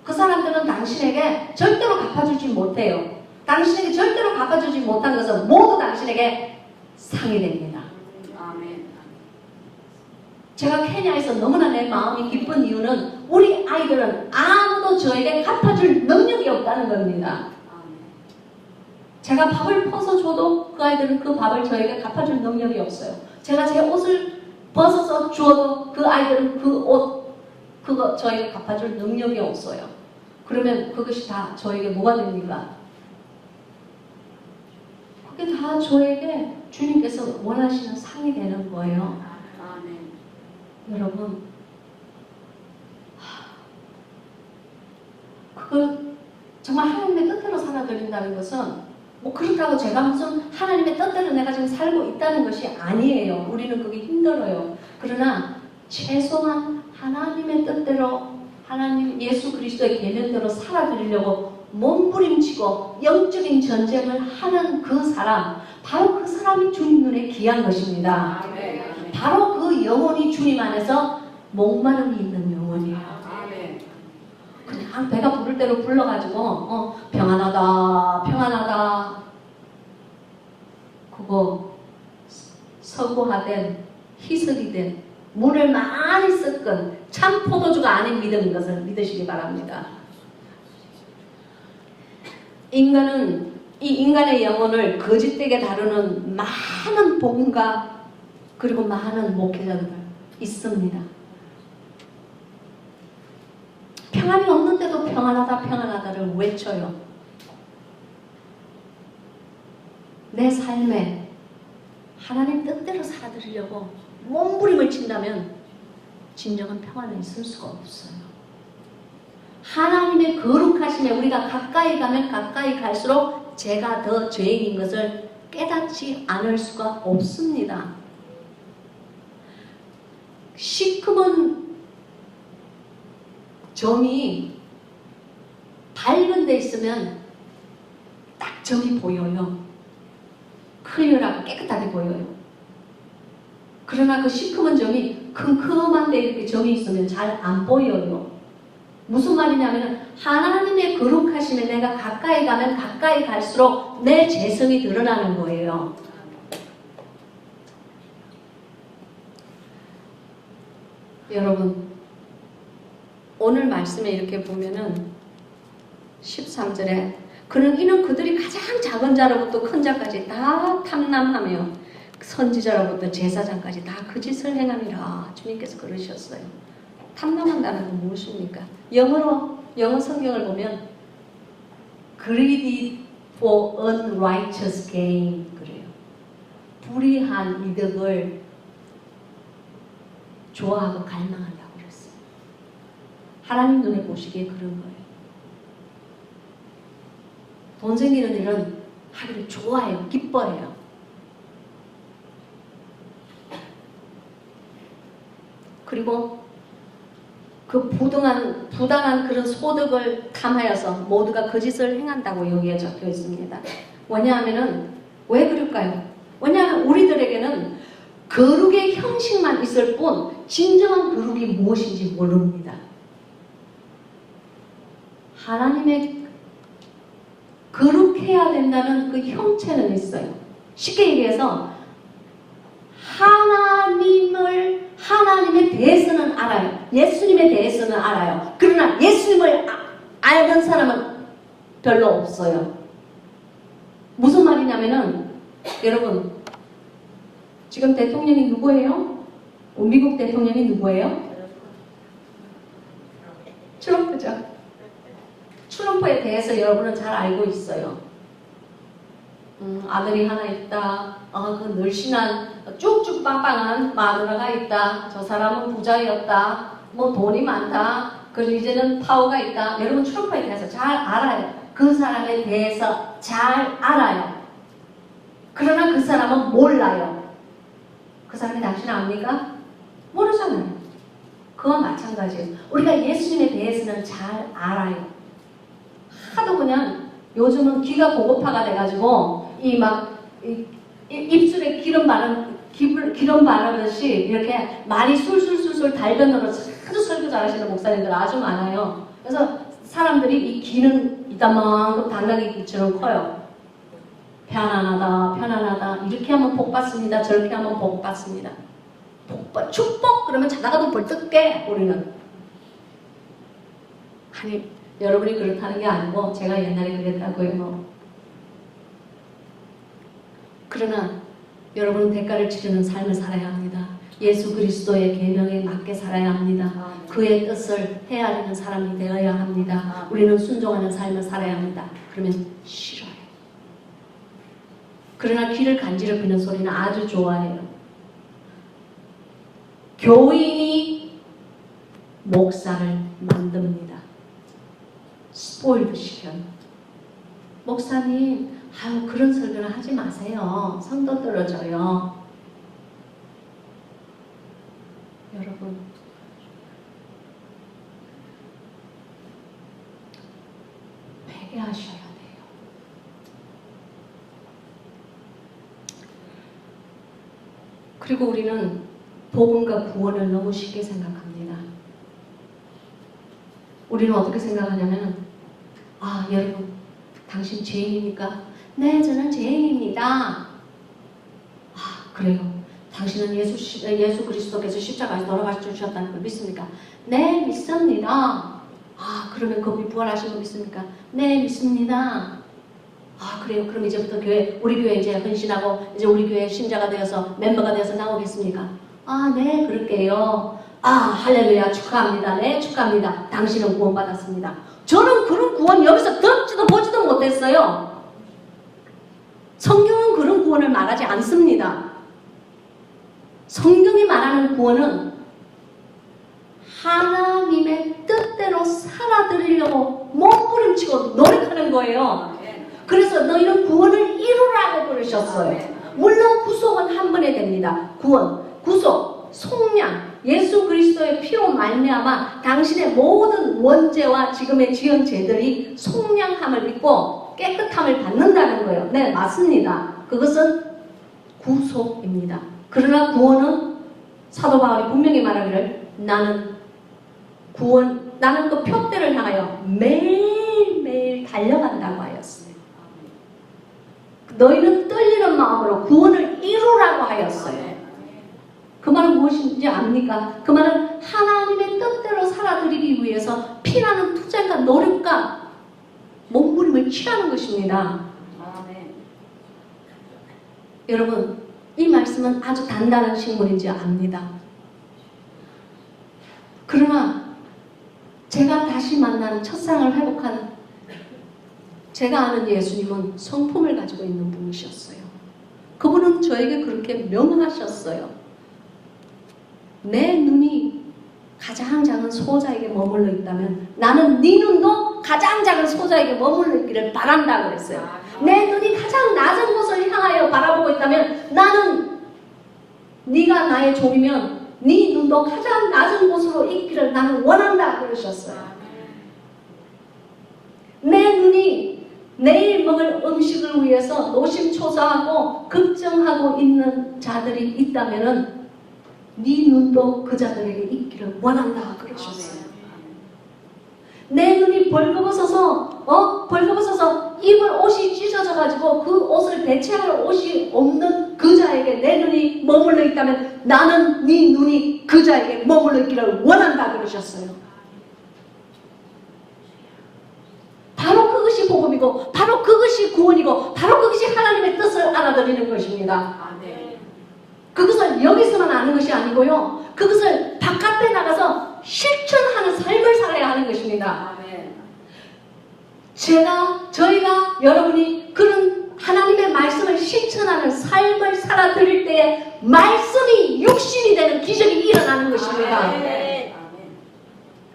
그 사람들은 당신에게 절대로 갚아주지 못해요. 당신에게 절대로 갚아주지 못한 것은 모두 당신에게 상이 됩니다. 제가 케냐에서 너무나 내 마음이 기쁜 이유는 우리 아이들은 아무도 저에게 갚아줄 능력이 없다는 겁니다. 제가 밥을 퍼서 줘도 그 아이들은 그 밥을 저에게 갚아줄 능력이 없어요. 제가 제 옷을 벗어서 주어도 그 아이들은 그거 저에게 갚아줄 능력이 없어요. 그러면 그것이 다 저에게 뭐가 됩니까? 그게 다 저에게 주님께서 원하시는 상이 되는 거예요. 여러분, 그걸 정말 하나님의 뜻대로 살아드린다는 것은 그렇다고 제가 무슨 하나님의 뜻대로 내가 지금 살고 있다는 것이 아니에요. 우리는 그게 힘들어요. 그러나 최소한 하나님의 뜻대로 하나님 예수 그리스도의 계명대로 살아드리려고 몸부림치고 영적인 전쟁을 하는 그 사람, 바로 그 사람이 주님 눈에 귀한 것입니다. 바로 그 영혼이 주님 안에서 목마름이 있는 영혼이에요. 그냥 배가 부를 대로 불러가지고 평안하다 그거 서구화된 희석이 된 물을 많이 섞은 참 포도주가 아닌 믿음인 것을 믿으시기 바랍니다. 인간은 이 인간의 영혼을 거짓되게 다루는 많은 복음가 그리고 많은 목회자들 있습니다. 평안이 없는데도 평안하다를 외쳐요. 내 삶에 하나님 뜻대로 살아드리려고 몸부림을 친다면 진정한 평안에 있을 수가 없어요. 하나님의 거룩하심에 우리가 가까이 가면 가까이 갈수록 제가 더 죄인인 것을 깨닫지 않을 수가 없습니다. 시커먼 점이 밝은 데 있으면 딱 점이 보여요. 클리어하고 깨끗하게 보여요. 그러나 그 시커먼 점이 큼큼한 데 이렇게 점이 있으면 잘 안 보여요. 무슨 말이냐면 하나님의 거룩하심에 내가 가까이 가면 가까이 갈수록 내 죄성이 드러나는 거예요. 여러분, 오늘 말씀에 이렇게 보면은 13절에 이는 그들이 가장 작은 자로부터 큰 자까지 다 탐남하며 선지자로부터 제사장까지 다 그 짓을 행함이라 주님께서 그러셨어요. 탐망한다는 건 무엇입니까? 영어 성경을 보면 greedy for unrighteous gain 그래요. 불의한 이득을 좋아하고 갈망한다고 그랬어요. 하나님 눈에 보시기에 그런 거예요. 돈 생기는 일은 하기를 좋아해요. 기뻐해요. 그리고 그 부당한 그런 소득을 탐하여서 모두가 그 짓을 행한다고 여기에 적혀 있습니다. 왜냐하면은 왜 그럴까요? 왜냐하면 우리들에게는 거룩의 형식만 있을 뿐 진정한 거룩이 무엇인지 모릅니다. 하나님의 거룩해야 된다는 그 형체는 있어요. 쉽게 얘기해서 하나님에 대해서는 알아요. 예수님에 대해서는 알아요. 그러나 예수님을 알던 사람은 별로 없어요. 무슨 말이냐면은 여러분 지금 대통령이 누구예요? 미국 대통령이 누구예요? 트럼프죠. 트럼프에 대해서 여러분은 잘 알고 있어요. 아들이 하나 있다. 그 늘씬한 쭉쭉 빵빵한 마누라가 있다. 저 사람은 부자였다. 뭐 돈이 많다. 그리고 이제는 파워가 있다. 여러분 트럼프에 대해서 잘 알아요. 그 사람에 대해서 잘 알아요. 그러나 그 사람은 몰라요. 그 사람이 당신 압니까? 모르잖아요. 그와 마찬가지예요. 우리가 예수님에 대해서는 잘 알아요. 하도 그냥 요즘은 귀가 고급화가 돼가지고 입술에 기름 바르듯이 이렇게 말이 술술술술 달변으로 아주 설교 잘하시는 목사님들 아주 많아요. 그래서 사람들이 이 귀는 이따만큼 당나귀 귀처럼 커요. 편안하다 이렇게 하면 복 받습니다. 저렇게 하면 복 받습니다. 축복 그러면 자다가도 벌떡 깨 우리는. 아니 여러분이 그렇다는 게 아니고 제가 옛날에 그랬다고요. 그러나 여러분은 대가를 치르는 삶을 살아야 합니다. 예수 그리스도의 계명에 맞게 살아야 합니다. 그의 뜻을 헤아리는 사람이 되어야 합니다. 우리는 순종하는 삶을 살아야 합니다. 그러면 싫어요. 그러나 귀를 간지럽히는 소리는 아주 좋아해요. 교인이 목사를 만듭니다. 스포일드 시켜요. 목사님 그런 설교는 하지 마세요. 성도 떨어져요. 여러분 회개하셔야 돼요. 그리고 우리는 복음과 구원을 너무 쉽게 생각합니다. 우리는 어떻게 생각하냐면 여러분 당신 죄인입니까? 네, 저는 죄인입니다. 그래요. 당신은 예수 그리스도께서 십자가에서 돌아가셔 주셨다는 걸 믿습니까? 네, 믿습니다. 그러면 그분이 부활하신 거 믿습니까? 네, 믿습니다. 그래요. 그럼 이제부터 우리 교회 이제 헌신하고 이제 우리 교회 신자가 되어서 멤버가 되어서 나오겠습니까? 네, 그럴게요. 할렐루야, 축하합니다. 네, 축하합니다. 당신은 구원받았습니다. 저는 그런 구원 여기서 듣지도 보지도 못했어요. 성경은 그런 구원을 말하지 않습니다. 성경이 말하는 구원은 하나님의 뜻대로 살아드리려고 몸부림치고 노력하는 거예요. 그래서 너희는 구원을 이루라고 부르셨어요. 물론 구속은 한 번에 됩니다. 구원, 구속, 속량, 예수 그리스도의 피로 말미암아 당신의 모든 원죄와 지금의 지은 죄들이 속량함을 입고 깨끗함을 받는다는 거예요. 네, 맞습니다. 그것은 구속입니다. 그러나 구원은 사도 바울이 분명히 말하기를 나는 그 표대를 향하여 매일매일 달려간다고 하였어요. 너희는 떨리는 마음으로 구원을 이루라고 하였어요. 그 말은 무엇인지 압니까? 그 말은 하나님의 뜻대로 살아드리기 위해서 피나는 투쟁과 노력과 몸부림을 취하는 것입니다. 여러분, 이 말씀은 아주 단단한 식물인지 압니다. 그러나 제가 다시 만난 첫사랑을 회복한 제가 아는 예수님은 성품을 가지고 있는 분이셨어요. 그분은 저에게 그렇게 명하셨어요. 내 눈이 가장 작은 소자에게 머물러 있다면 나는 네 눈도 가장 작은 소자에게 머물러 있기를 바란다 그랬어요. 내 눈이 가장 낮은 곳을 향하여 바라보고 있다면 나는 네가 나의 종이면 네 눈도 가장 낮은 곳으로 있기를 나는 원한다 그러셨어요. 내 눈이 내일 먹을 음식을 위해서 노심초사하고 걱정하고 있는 자들이 있다면 네 눈도 그 자들에게 있기를 원한다 그러셨어요. 내 눈이 벌거벗어서 입을 옷이 찢어져가지고 그 옷을 대체할 옷이 없는 그 자에게 내 눈이 머물러 있다면 나는 네 눈이 그 자에게 머물러 있기를 원한다 그러셨어요. 바로 그것이 복음이고 바로 그것이 구원이고 바로 그것이 하나님의 뜻을 알아들이는 것입니다. 그것을 여기서만 아는 것이 아니고요. 그것을 바깥에 나가서 실천하는 삶을 살아야 하는 것입니다. 저희가 여러분이 그런 하나님의 말씀을 실천하는 삶을 살아드릴 때에 말씀이 육신이 되는 기적이 일어나는 것입니다.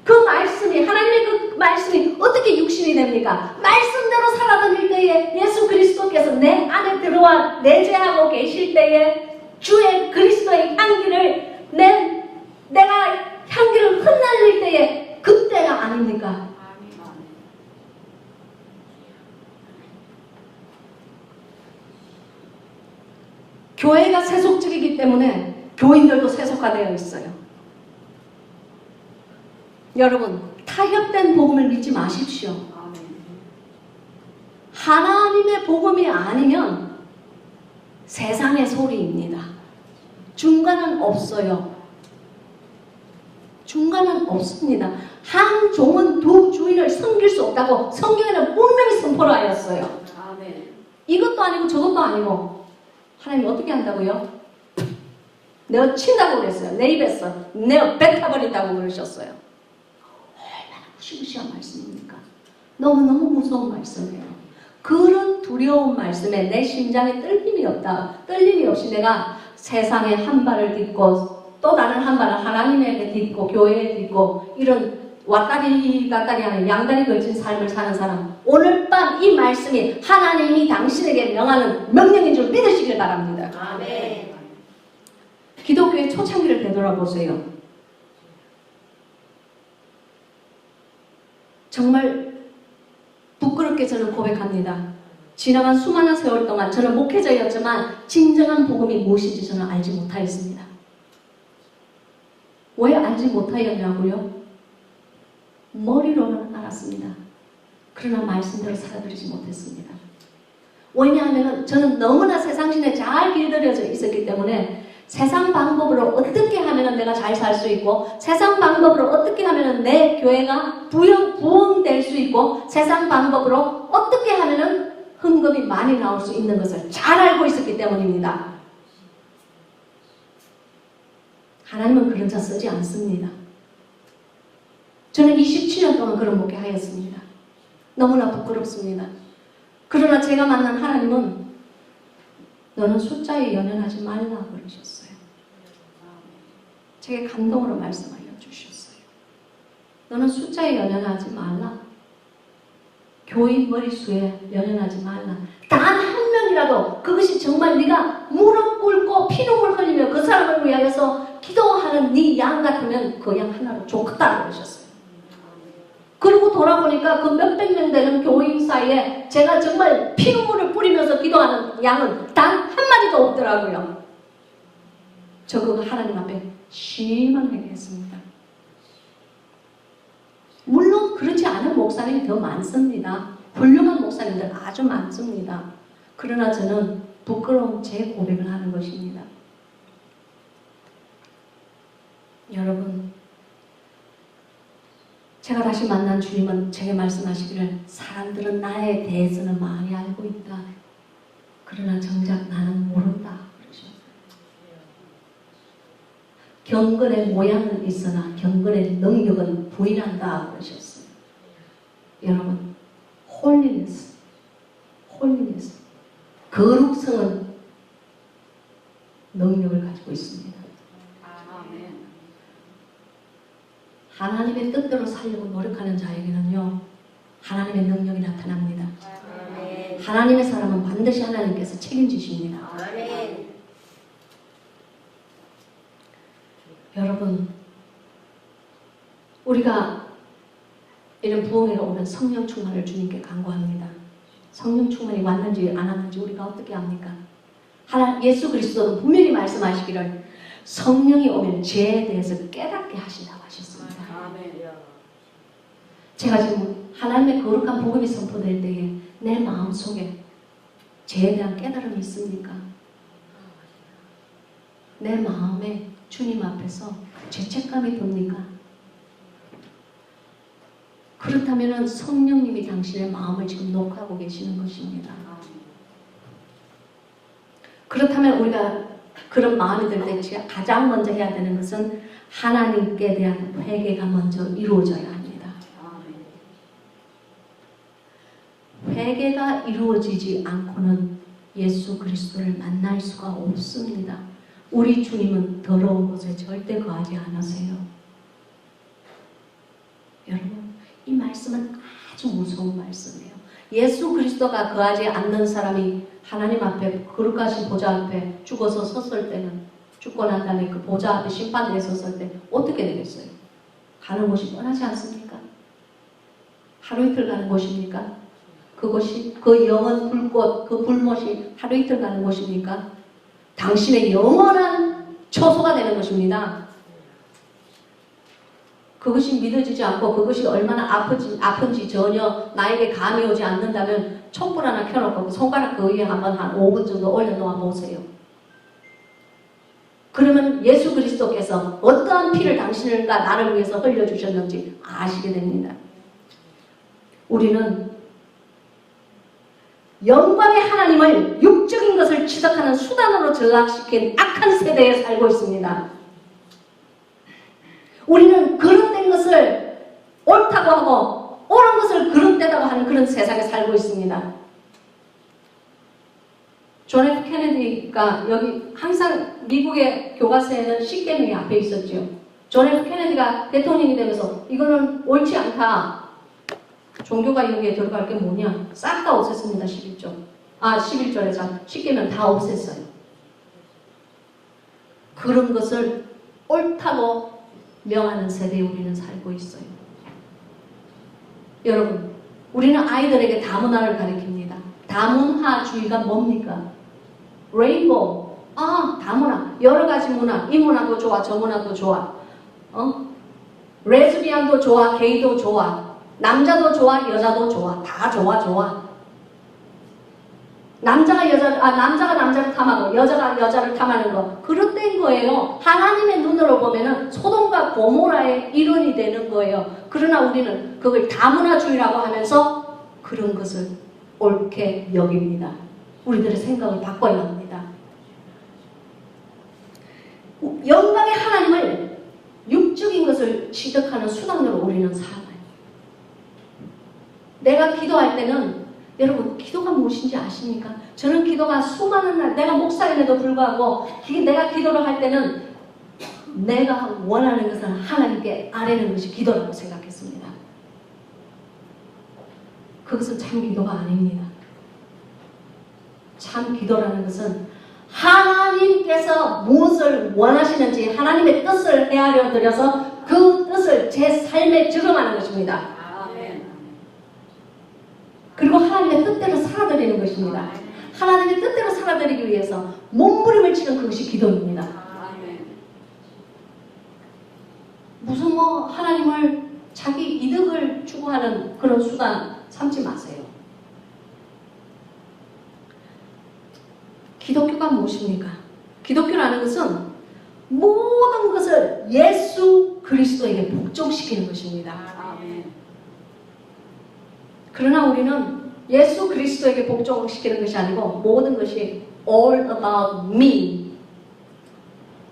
그 말씀이 하나님의 그 말씀이 어떻게 육신이 됩니까? 말씀대로 살아드릴 때에 예수 그리스도께서 내 안에 들어와 내재하고 계실 때에 주의 그리스도의 향기를 내가 향기를 흩날릴 때에 그때가 아닙니까? 교회가 세속적이기 때문에 교인들도 세속화되어 있어요. 여러분, 타협된 복음을 믿지 마십시오. 하나님의 복음이 아니면 세상의 소리입니다. 중간은 없어요. 중간은 없습니다. 한 종은 두 주인을 섬길 수 없다고 성경에는 분명히 선포를 하였어요. 이것도 아니고 저것도 아니고 하나님이 어떻게 한다고요? 내가 친다고 그랬어요. 내 입에서 내가 뱉어버린다고 그러셨어요. 얼마나 무시무시한 말씀입니까? 너무너무 무서운 말씀이에요. 그런 두려운 말씀에 내 심장에 떨림이 없이 내가 세상에 한 발을 딛고 또 다른 한 발을 하나님에게 딛고 교회에 딛고 이런 왔다리 갔다리 하는 양다리 걸친 삶을 사는 사람, 오늘 밤 이 말씀이 하나님이 당신에게 명하는 명령인 줄 믿으시길 바랍니다. 아멘. 기독교의 초창기를 되돌아보세요. 정말 부끄럽게 저는 고백합니다. 지나간 수많은 세월 동안 저는 목회자였지만 진정한 복음이 무엇인지 저는 알지 못하였습니다. 왜 알지 못하였냐고요? 머리로는 알았습니다. 그러나 말씀대로 살아들이지 못했습니다. 왜냐하면 저는 너무나 세상신에 잘 길들여져 있었기 때문에 세상 방법으로 어떻게 하면 내가 잘 살 수 있고 세상 방법으로 어떻게 하면 내 교회가 부흥될 수 있고 세상 방법으로 어떻게 하면 헌금이 많이 나올 수 있는 것을 잘 알고 있었기 때문입니다. 하나님은 그런 자 쓰지 않습니다. 저는 27년 동안 그런 목회하였습니다. 너무나 부끄럽습니다. 그러나 제가 만난 하나님은 너는 숫자에 연연하지 말라 그러셨어요. 제게 감동으로 말씀하여 주셨어요. 너는 숫자에 연연하지 말라. 교인 머릿수에 연연하지 말라. 단 한 명이라도 그것이 정말 네가 무릎 꿇고 피눈물 흘리며 그 사람을 위하여서 기도하는 네 양 같으면 그 양 하나로 좋겠다 그러셨어요. 그리고 돌아보니까 그 몇백 명 되는 교인 사이에 제가 정말 피눈물을 뿌리면서 기도하는 양은 단 한마디도 없더라고요. 저 그거 하나님 앞에 심한 회개했습니다. 물론 그렇지 않은 목사님이 더 많습니다. 훌륭한 목사님들 아주 많습니다. 그러나 저는 부끄러운 제 고백을 하는 것입니다. 여러분, 제가 다시 만난 주님은 제게 말씀하시기를 사람들은 나에 대해서는 많이 알고 있다. 그러나 정작 나는 모른다. 그러셨어요. 경건의 모양은 있으나 경건의 능력은 부인한다 그러셨어요. 여러분, 홀리네스, 거룩성은 능력을 가지고 있습니다. 하나님의 뜻대로 살려고 노력하는 자에게는요, 하나님의 능력이 나타납니다. 하나님의 사람은 반드시 하나님께서 책임지십니다. 여러분, 우리가 이런 부흥회가 오면 성령 충만을 주님께 간구합니다. 성령 충만이 왔는지 안 왔는지 우리가 어떻게 압니까? 예수 그리스도는 분명히 말씀하시기를 성령이 오면 죄에 대해서 깨닫게 하신다고 하셨습니다. 제가 지금 하나님의 거룩한 복음이 선포될 때에 내 마음속에 죄에 대한 깨달음이 있습니까? 내 마음에 주님 앞에서 죄책감이 듭니까? 그렇다면 성령님이 당신의 마음을 지금 녹하고 계시는 것입니다. 그렇다면 우리가 그런 마음이 들 때 가장 먼저 해야 되는 것은 하나님께 대한 회개가 먼저 이루어져야 합니다. 회개가 이루어지지 않고는 예수 그리스도를 만날 수가 없습니다. 우리 주님은 더러운 곳에 절대 거하지 않으세요. 여러분, 이 말씀은 아주 무서운 말씀이에요. 예수 그리스도가 거하지 않는 사람이 하나님 앞에 거룩하신 보좌 앞에 죽어서 섰을 때는, 죽고 난 다음에 그 보좌 앞에 심판대에 섰을 때 어떻게 되겠어요? 가는 곳이 뻔하지 않습니까? 하루 이틀 가는 곳입니까? 그곳이, 그 영원 불꽃, 그 불못이 하루 이틀 가는 곳입니까? 당신의 영원한 처소가 되는 것입니다. 그것이 믿어지지 않고 그것이 얼마나 아픈지 전혀 나에게 감이 오지 않는다면 촛불 하나 켜놓고 손가락 그 위에 한번 한 5분 정도 올려놓아 보세요. 그러면 예수 그리스도께서 어떠한 피를 당신과 나를 위해서 흘려주셨는지 아시게 됩니다. 우리는 영광의 하나님을 육적인 것을 취득하는 수단으로 전락시킨 악한 세대에 살고 있습니다. 우리는 그릇된 것을 옳다고 하고 옳은 것을 그릇되다고 하는 그런 세상에 살고 있습니다. 존 F 케네디가 여기 항상 미국의 교과서에는 10계명이 앞에 있었죠. 존 F 케네디가 대통령이 되면서 이거는 옳지 않다. 종교가 여기에 들어갈 게 뭐냐? 싹 다 없앴습니다. 11절에서 10계명 다 없앴어요. 그런 것을 옳다고 명하는 세대에 우리는 살고 있어요. 여러분, 우리는 아이들에게 다문화를 가르칩니다. 다문화주의가 뭡니까? 레인보우. 다문화. 여러 가지 문화. 이 문화도 좋아, 저 문화도 좋아. 레즈비안도 좋아, 게이도 좋아. 남자도 좋아, 여자도 좋아. 다 좋아. 남자가 남자를 탐하고 여자가 여자를 탐하는 거 그릇된 거예요. 하나님의 눈으로 보면은 소돔과 고모라의 일원이 되는 거예요. 그러나 우리는 그걸 다문화주의라고 하면서 그런 것을 옳게 여깁니다. 우리들의 생각을 바꿔야 합니다. 영광의 하나님을 육적인 것을 취득하는 수단으로 우리는 살아요. 내가 기도할 때는 여러분, 기도가 무엇인지 아십니까? 저는 기도가 수많은 날, 내가 목사임에도 불구하고 내가 기도를 할 때는 내가 원하는 것은 하나님께 아뢰는 것이 기도라고 생각했습니다. 그것은 참 기도가 아닙니다. 참 기도라는 것은 하나님께서 무엇을 원하시는지 하나님의 뜻을 헤아려 드려서 그 뜻을 제 삶에 적용하는 것입니다. 그리고 하나님의 뜻대로 살아드리는 것입니다. 하나님의 뜻대로 살아드리기 위해서 몸부림을 치는 그것이 기도입니다. 무슨 하나님을 자기 이득을 추구하는 그런 수단 삼지 마세요. 기독교가 무엇입니까? 기독교라는 것은 모든 것을 예수 그리스도에게 복종시키는 것입니다. 그러나 우리는 예수 그리스도에게 복종시키는 것이 아니고 모든 것이 all about me.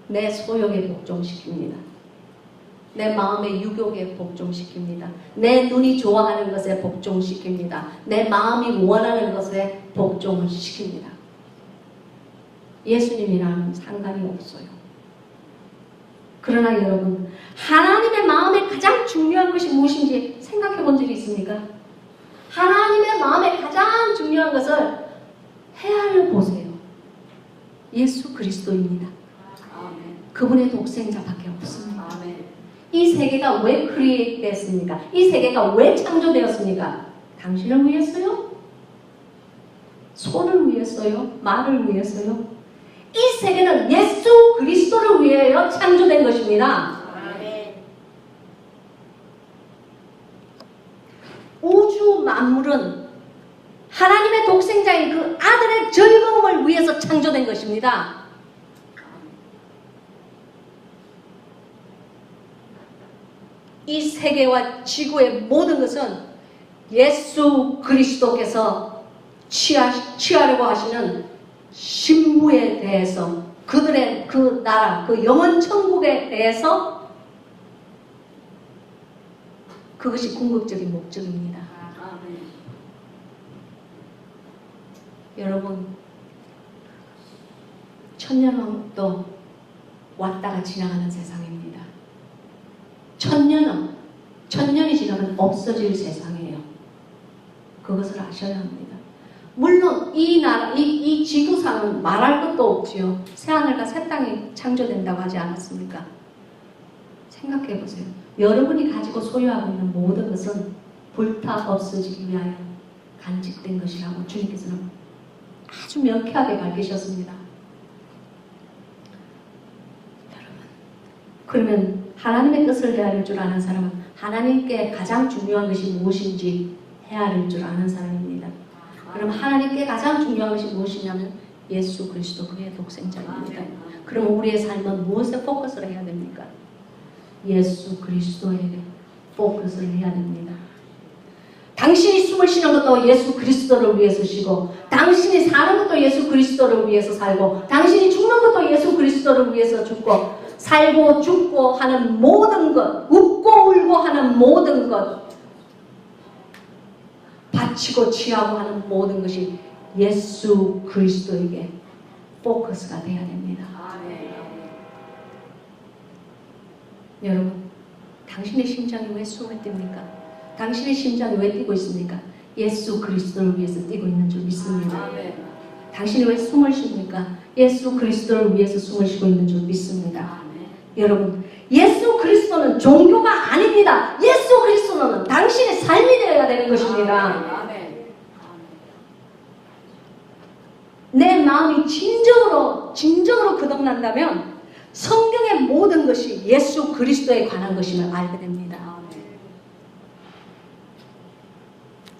내 소욕에 복종시킵니다. 내 마음의 유욕에 복종시킵니다. 내 눈이 좋아하는 것에 복종시킵니다. 내 마음이 원하는 것에 복종을 시킵니다. 예수님이랑 상관이 없어요. 그러나 여러분, 하나님의 마음에 가장 중요한 것이 무엇인지 생각해 본 적이 있습니까? 하나님의 마음에 가장 중요한 것을 헤아려 보세요. 예수 그리스도입니다. 그분의 독생자밖에 없습니다. 이 세계가 왜 크리에이트 됐습니까? 이 세계가 왜 창조되었습니까? 당신을 위해서요? 소를 위해서요? 말을 위해서요? 이 세계는 예수 그리스도를 위하여 창조된 것입니다. 우주 만물은 하나님의 독생자인 그 아들의 즐거움을 위해서 창조된 것입니다. 이 세계와 지구의 모든 것은 예수 그리스도께서 취하려고 하시는 신부에 대해서, 그들의 그 나라, 그 영원 천국에 대해서 그것이 궁극적인 목적입니다. 여러분, 천년왕국도 왔다가 지나가는 세상입니다. 천년이 지나면 없어질 세상이에요. 그것을 아셔야 합니다. 물론 이 나라, 이 지구상은 말할 것도 없지요. 새하늘과 새 땅이 창조된다고 하지 않았습니까? 생각해 보세요. 여러분이 가지고 소유하고 있는 모든 것은 불타 없어지기 위하여 간직된 것이라고 주님께서는 아주 명쾌하게 밝히셨습니다. 여러분, 그러면 하나님의 뜻을 헤아릴 줄 아는 사람은 하나님께 가장 중요한 것이 무엇인지 헤아릴 줄 아는 사람입니다. 그럼 하나님께 가장 중요한 것이 무엇이냐면 예수 그리스도, 그의 독생자입니다. 그럼 우리의 삶은 무엇에 포커스를 해야 됩니까? 예수 그리스도에게 포커스를 해야 됩니다. 당신이 숨을 쉬는 것도 예수 그리스도를 위해서 쉬고, 당신이 사는 것도 예수 그리스도를 위해서 살고, 당신이 죽는 것도 예수 그리스도를 위해서 죽고, 살고 죽고 하는 모든 것, 웃고 울고 하는 모든 것, 바치고 취하고 하는 모든 것이 예수 그리스도에게 포커스가 되어야 됩니다. 여러분, 당신의 심장이 왜 숨을 띱니까? 당신의 심장이 왜 뛰고 있습니까? 예수 그리스도를 위해서 뛰고 있는 줄 믿습니다. 당신이 왜 숨을 쉽니까? 예수 그리스도를 위해서 숨을 쉬고 있는 줄 믿습니다. 여러분, 예수 그리스도는 종교가 아닙니다. 예수 그리스도는 당신의 삶이 되어야 되는 것입니다. 내 마음이 진정으로 거듭난다면 성경의 모든 것이 예수 그리스도에 관한 것임을 알게 됩니다.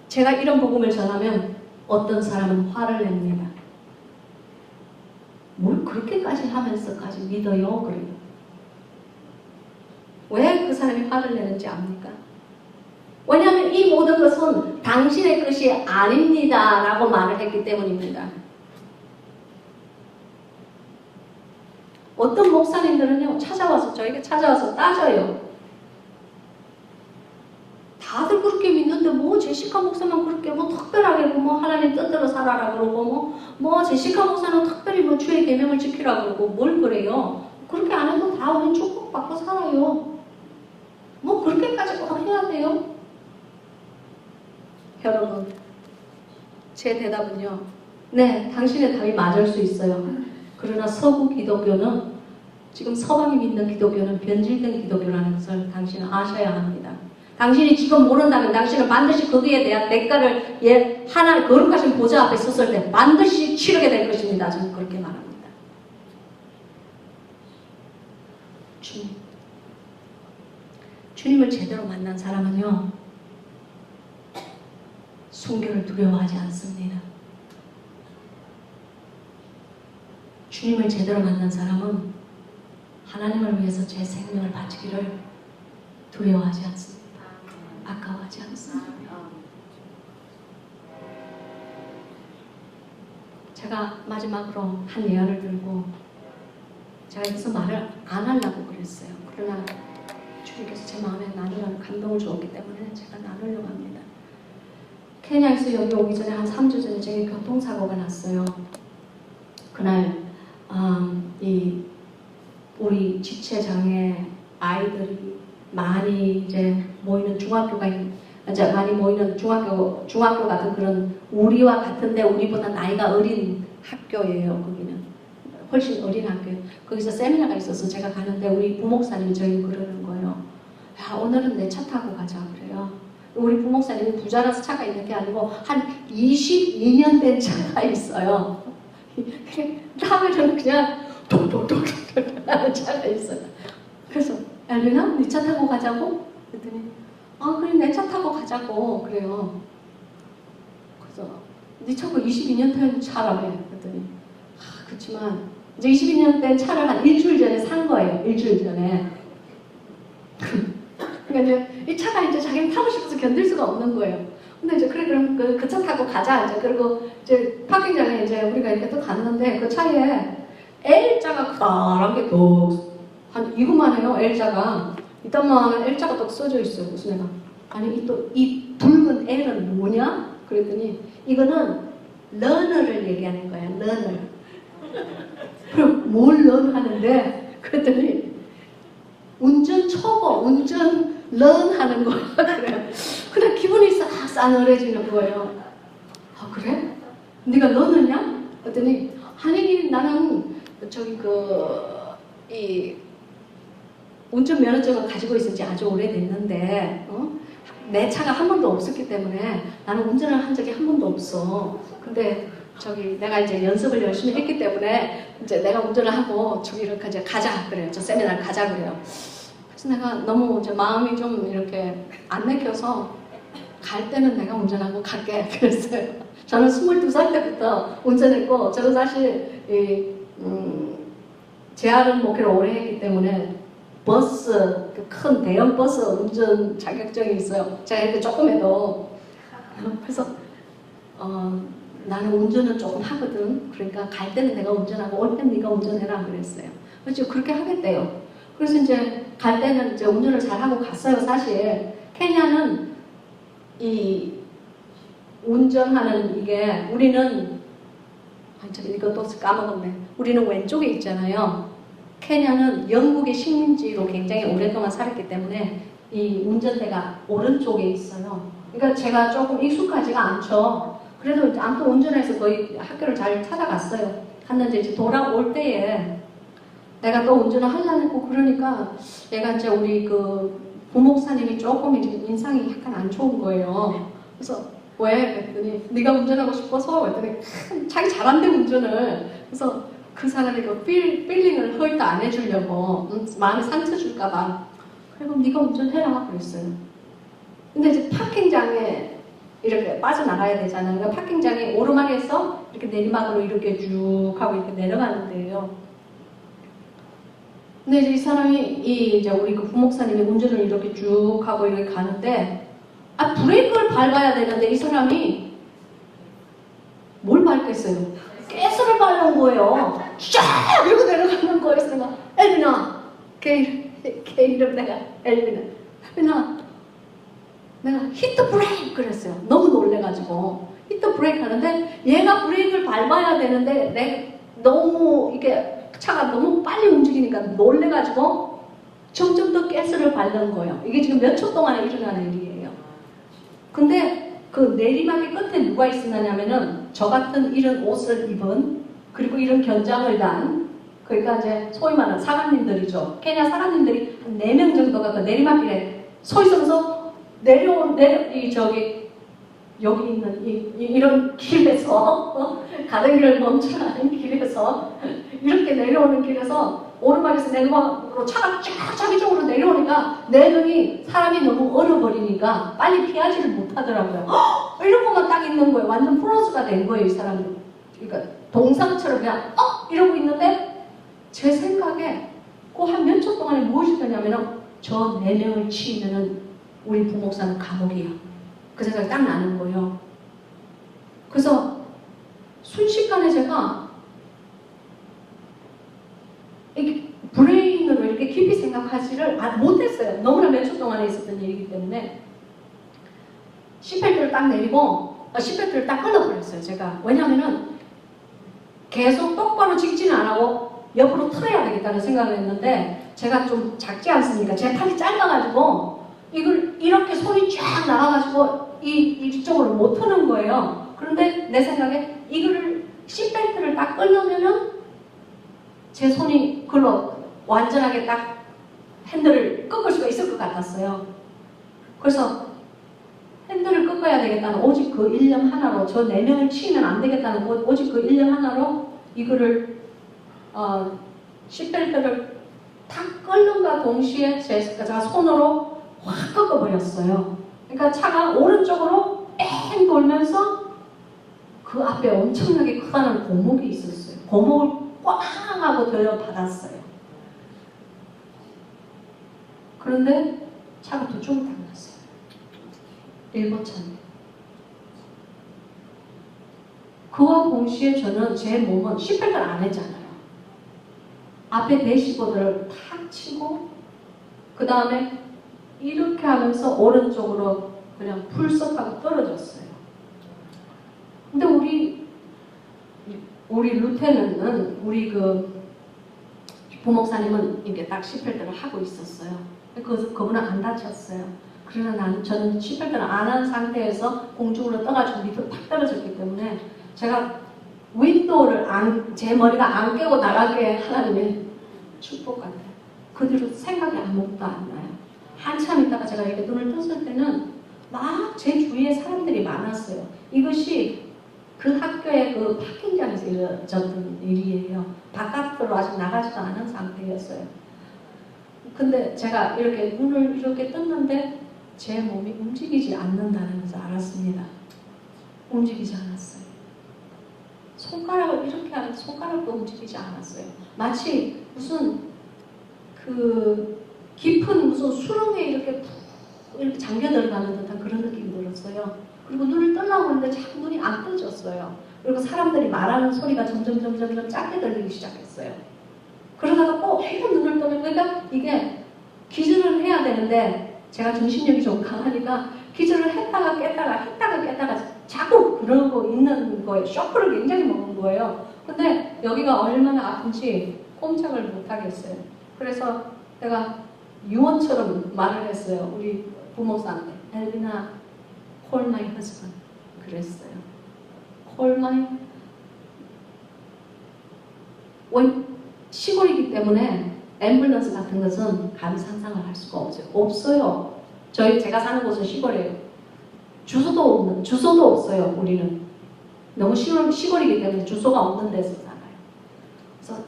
제가 이런 복음을 전하면 어떤 사람은 화를 냅니다. 뭘 그렇게까지 하면서까지 믿어요? 그래요. 왜 그 사람이 화를 내는지 압니까? 왜냐하면 이 모든 것은 당신의 것이 아닙니다 라고 말을 했기 때문입니다. 어떤 목사님들은요, 저에게 찾아와서 따져요. 다들 그렇게 믿는데 뭐 제시카 목사만 그렇게 뭐 특별하게 뭐 하나님 뜻대로 살아라 그러고 뭐 제시카 목사는 특별히 뭐 주의 계명을 지키라 그러고 뭘 그래요? 그렇게 안 해도 다 우린 축복받고 살아요. 뭐 그렇게까지 꼭 해야 돼요? 여러분, 제 대답은요, 네, 당신의 답이 맞을 수 있어요. 그러나 서구 기독교는, 지금 서방이 믿는 기독교는 변질된 기독교라는 것을 당신은 아셔야 합니다. 당신이 지금 모른다면 당신은 반드시 거기에 대한 대가를 하나님 거룩하신 보좌 앞에 섰을 때 반드시 치르게 될 것입니다. 저는 그렇게 말합니다. 주님을 제대로 만난 사람은요, 순교를 두려워하지 않습니다. 주님을 제대로 만난 사람은 하나님을 위해서 제 생명을 바치기를 두려워하지 않습니다. 아까워하지 않습니다. 제가 마지막으로 한 예언을 들고 제가 여기서 말을 안 하려고 그랬어요. 그러나 주님께서 제 마음에 나누라는 감동을 주었기 때문에 제가 나누려고 합니다. 케냐에서 여기 오기 전에 한 3주 전에 제게 교통사고가 났어요. 그날 우리 지체장애 아이들이 많이 이제 모이는 이제 많이 모이는 중학교 같은 그런 우리와 같은데 우리보다 나이가 어린 학교예요. 거기는 훨씬 어린 학교예요. 거기서 세미나가 있어서 제가 가는데 우리 부목사님이 저희 그러는 거예요. 야, 오늘은 내 차 타고 가자 그래요. 우리 부목사님이 부자라서 차가 있는 게 아니고 한 22년 된 차가 있어요. 다음에는 그냥 동동동 하는 차가 있어요. 그래서 엘리나, 네 차 타고 가자고? 그랬더니 그래 내 차 타고 가자고 그래요. 그래서 네 차가 22년 된 차라며. 그랬더니 그렇지만 이제 22년 된 차를 한 일주일 전에 산 거예요. 일주일 전에. 그러니까 이제 이 차가 이제 자기는 타고 싶어서 견딜 수가 없는 거예요. 근데 이제 그래 그럼 그 차 타고 가자. 이제 그리고 이제 파킹장에 이제 우리가 이렇게 또 갔는데 그 차에 L자가 커다란 게 한 이거만 해요. L자가 이딴만한 L자가 또 써져 있어요. 무슨 애가 아니 이 붉은 L은 뭐냐? 그랬더니 이거는 러너를 얘기하는 거야. 러너. 그럼 뭘 런 하는데 그랬더니 운전 초보, 운전 런 하는 거야. 그래요. 그래 기분이 싹 싸늘해지는 거예요. 그래? 네가 런느냐? 그랬더니 아니 나는 저기 이 운전 면허증을 가지고 있은 지 아주 오래됐는데 내 차가 한 번도 없었기 때문에 나는 운전을 한 적이 한 번도 없어. 근데 내가 이제 연습을 열심히 했기 때문에 이제 내가 운전을 하고 저기 이렇게 이제 가자 그래요. 저 세미나를 가자 그래요. 그래서 내가 너무 이제 마음이 좀 이렇게 안 내켜서 갈 때는 내가 운전하고 갈게 그랬어요. 저는 22살 때부터 운전했고 저는 사실 재활은 목회를 오래 했기 때문에 버스, 큰 대형 버스 운전 자격증이 있어요. 제가 이렇게 조금 해도. 그래서 나는 운전은 조금 하거든. 그러니까 갈 때는 내가 운전하고 올 때는 네가 운전해라 그랬어요. 그래서 그렇게 하겠대요. 그래서 이제 갈 때는 이제 운전을 잘하고 갔어요. 사실 케냐는 이 운전하는 이게 우리는 이것도 까먹었네. 우리는 왼쪽에 있잖아요. 케냐는 영국의 식민지로 굉장히 오랫동안 살았기 때문에 이 운전대가 오른쪽에 있어요. 그러니까 제가 조금 익숙하지가 않죠. 그래도 아무튼 운전해서 거의 학교를 잘 찾아갔어요. 갔는데 이제 돌아올 때에 내가 또 운전을 하려고 그러니까 얘가 이제 우리 그 부목사님이 조금 이제 인상이 약간 안 좋은 거예요. 그래서 왜? 그랬더니 네가 운전하고 싶어서 그랬더니 자기 잘한대 운전을. 그래서 그 사람이 그 필링을 허위도 안 해주려고 마음에 상처 줄까봐 그래 그럼 네가 운전해라 그랬어요. 근데 이제 파킹장에 이렇게 빠져나가야 되잖아요. 그러니까 파킹장에 오르막에서 이렇게 내리막으로 이렇게 쭉 하고 이렇게 내려가는 데예요. 근데 이제 이 사람이 이제 우리 그 부목사님이 운전을 이렇게 쭉 하고 이렇게 가는데 브레이크를 밟아야 되는데 이 사람이 뭘 밟겠어요? 가스를 밟는 거예요. 쫙 이러고 내려가는 거예요. 그래서 내가 엘비나 걔 이름 내가 엘비나 내가 히트 브레이크 그랬어요. 너무 놀래가지고 히트 브레이크 하는데 얘가 브레이크를 밟아야 되는데 내가 너무 이게 차가 너무 빨리 움직이니까 놀래가지고 점점 더 가스를 밟는 거예요. 이게 지금 몇 초 동안에 일어나는 일이에요. 근데 그 내리막의 끝에 누가 있었냐면은 저 같은 이런 옷을 입은 그리고 이런 견장을 단 그러니까 이제 소위 말하는 사관님들이죠. 케냐 사관님들이 한 4명 정도가 그 내리막길에 서 있어서 여기 있는 이런 길에서 가는 길을 멈춰가는 길에서 이렇게 내려오는 길에서 오르막에서 내리막으로 차가 쫙 자기 쪽으로 내려오니까 내 눈이 사람이 너무 얼어버리니까 빨리 피하지를 못하더라고요. 이러고만 딱 있는 거예요. 완전 프로즈가 된 거예요, 이 사람들. 그러니까 동상처럼 그냥 이러고 있는데 제 생각에 그 한 몇 초 동안에 무엇이 되냐면은 저 4명을 치면은 우리 부목사는 감옥이야. 그 생각이 딱 나는 거예요. 그래서 순식간에 제가 이게 이렇게 깊이 생각하지를 못했어요. 너무나 몇 초 동안에 있었던 일이기 때문에 시트벨트를 딱 내리고 시트벨트를 딱 끊어버렸어요. 제가. 왜냐하면은 계속 똑바로 직진을 안 하고 옆으로 틀어야 되겠다는 생각을 했는데 제가 좀 작지 않습니까? 제 팔이 짧아가지고 이걸 이렇게 손이 쫙 나가가지고 이쪽으로 못 트는 거예요. 그런데 내 생각에 이거를 시트벨트를 딱 끊으면은 제 손이 그걸로 완전하게 딱 핸들을 꺾을 수가 있을 것 같았어요. 그래서 핸들을 꺾어야 되겠다는 오직 그 일념 하나로 저 4명을 치면 안 되겠다는 오직 그 일념 하나로 이거를 시트벨트를 탁 끊는과 동시에 제가 손으로 확 꺾어버렸어요. 그러니까 차가 오른쪽으로 뺑 돌면서 그 앞에 엄청나게 크다는 고목이 있었어요. 고목을 꽝 하고 들여받았어요. 그런데 차가 두 쪽을 다 났어요. 일보차인데. 그와 동시에 저는 제 몸은 시트벨트를 안 했잖아요. 앞에 대시보드를 탁 치고 그 다음에 이렇게 하면서 오른쪽으로 그냥 풀썩하고 떨어졌어요. 근데 우리 루테는은 우리 그 부목사님은 이렇게 딱 시트벨트를 하고 있었어요. 그분은 안 다쳤어요. 그러나 저는 시트벨트를 안 한 상태에서 공중으로 떠가지고 밑으로 팍 떨어졌기 때문에 제가 윈도우를 제 머리가 안 깨고 나가게 하나님의 축복 같아요. 그 뒤로 생각이 아무것도 안 나요. 한참 있다가 제가 이렇게 눈을 떴을 때는 막 제 주위에 사람들이 많았어요. 이것이 그 학교의 그 파킹장에서 이루어졌던 일이에요. 바깥으로 아직 나가지도 않은 상태였어요. 근데 제가 이렇게 눈을 이렇게 떴는데 제 몸이 움직이지 않는다는 것을 알았습니다. 움직이지 않았어요. 손가락을 이렇게 하는데 손가락도 움직이지 않았어요. 마치 무슨 그 깊은 무슨 수렁에 이렇게 잠겨 들어가는 듯한 그런 느낌이 들었어요. 그리고 눈을 뜨려고 하는데 자꾸 눈이 안 떠졌어요. 그리고 사람들이 말하는 소리가 점점 작게 들리기 시작했어요. 그러다가 꼭 눈을 뜨면 그러니까 이게 기절을 해야 되는데 제가 정신력이 좀 강하니까 기절을 했다가 깼다가 자꾸 그러고 있는 거예요. 쇼크를 굉장히 먹은 거예요. 근데 여기가 얼마나 아픈지 꼼짝을 못 하겠어요. 그래서 내가 유언처럼 말을 했어요. 우리 부목사한테. 엘비나, call my husband. 그랬어요. call my. 시골이기 때문에 앰뷸런스 같은 것은 감히 상상을 할 수가 없어요. 제가 사는 곳은 시골이에요. 주소도 없어요. 우리는 너무 시골이기 때문에 주소가 없는 데서 살아요. 그래서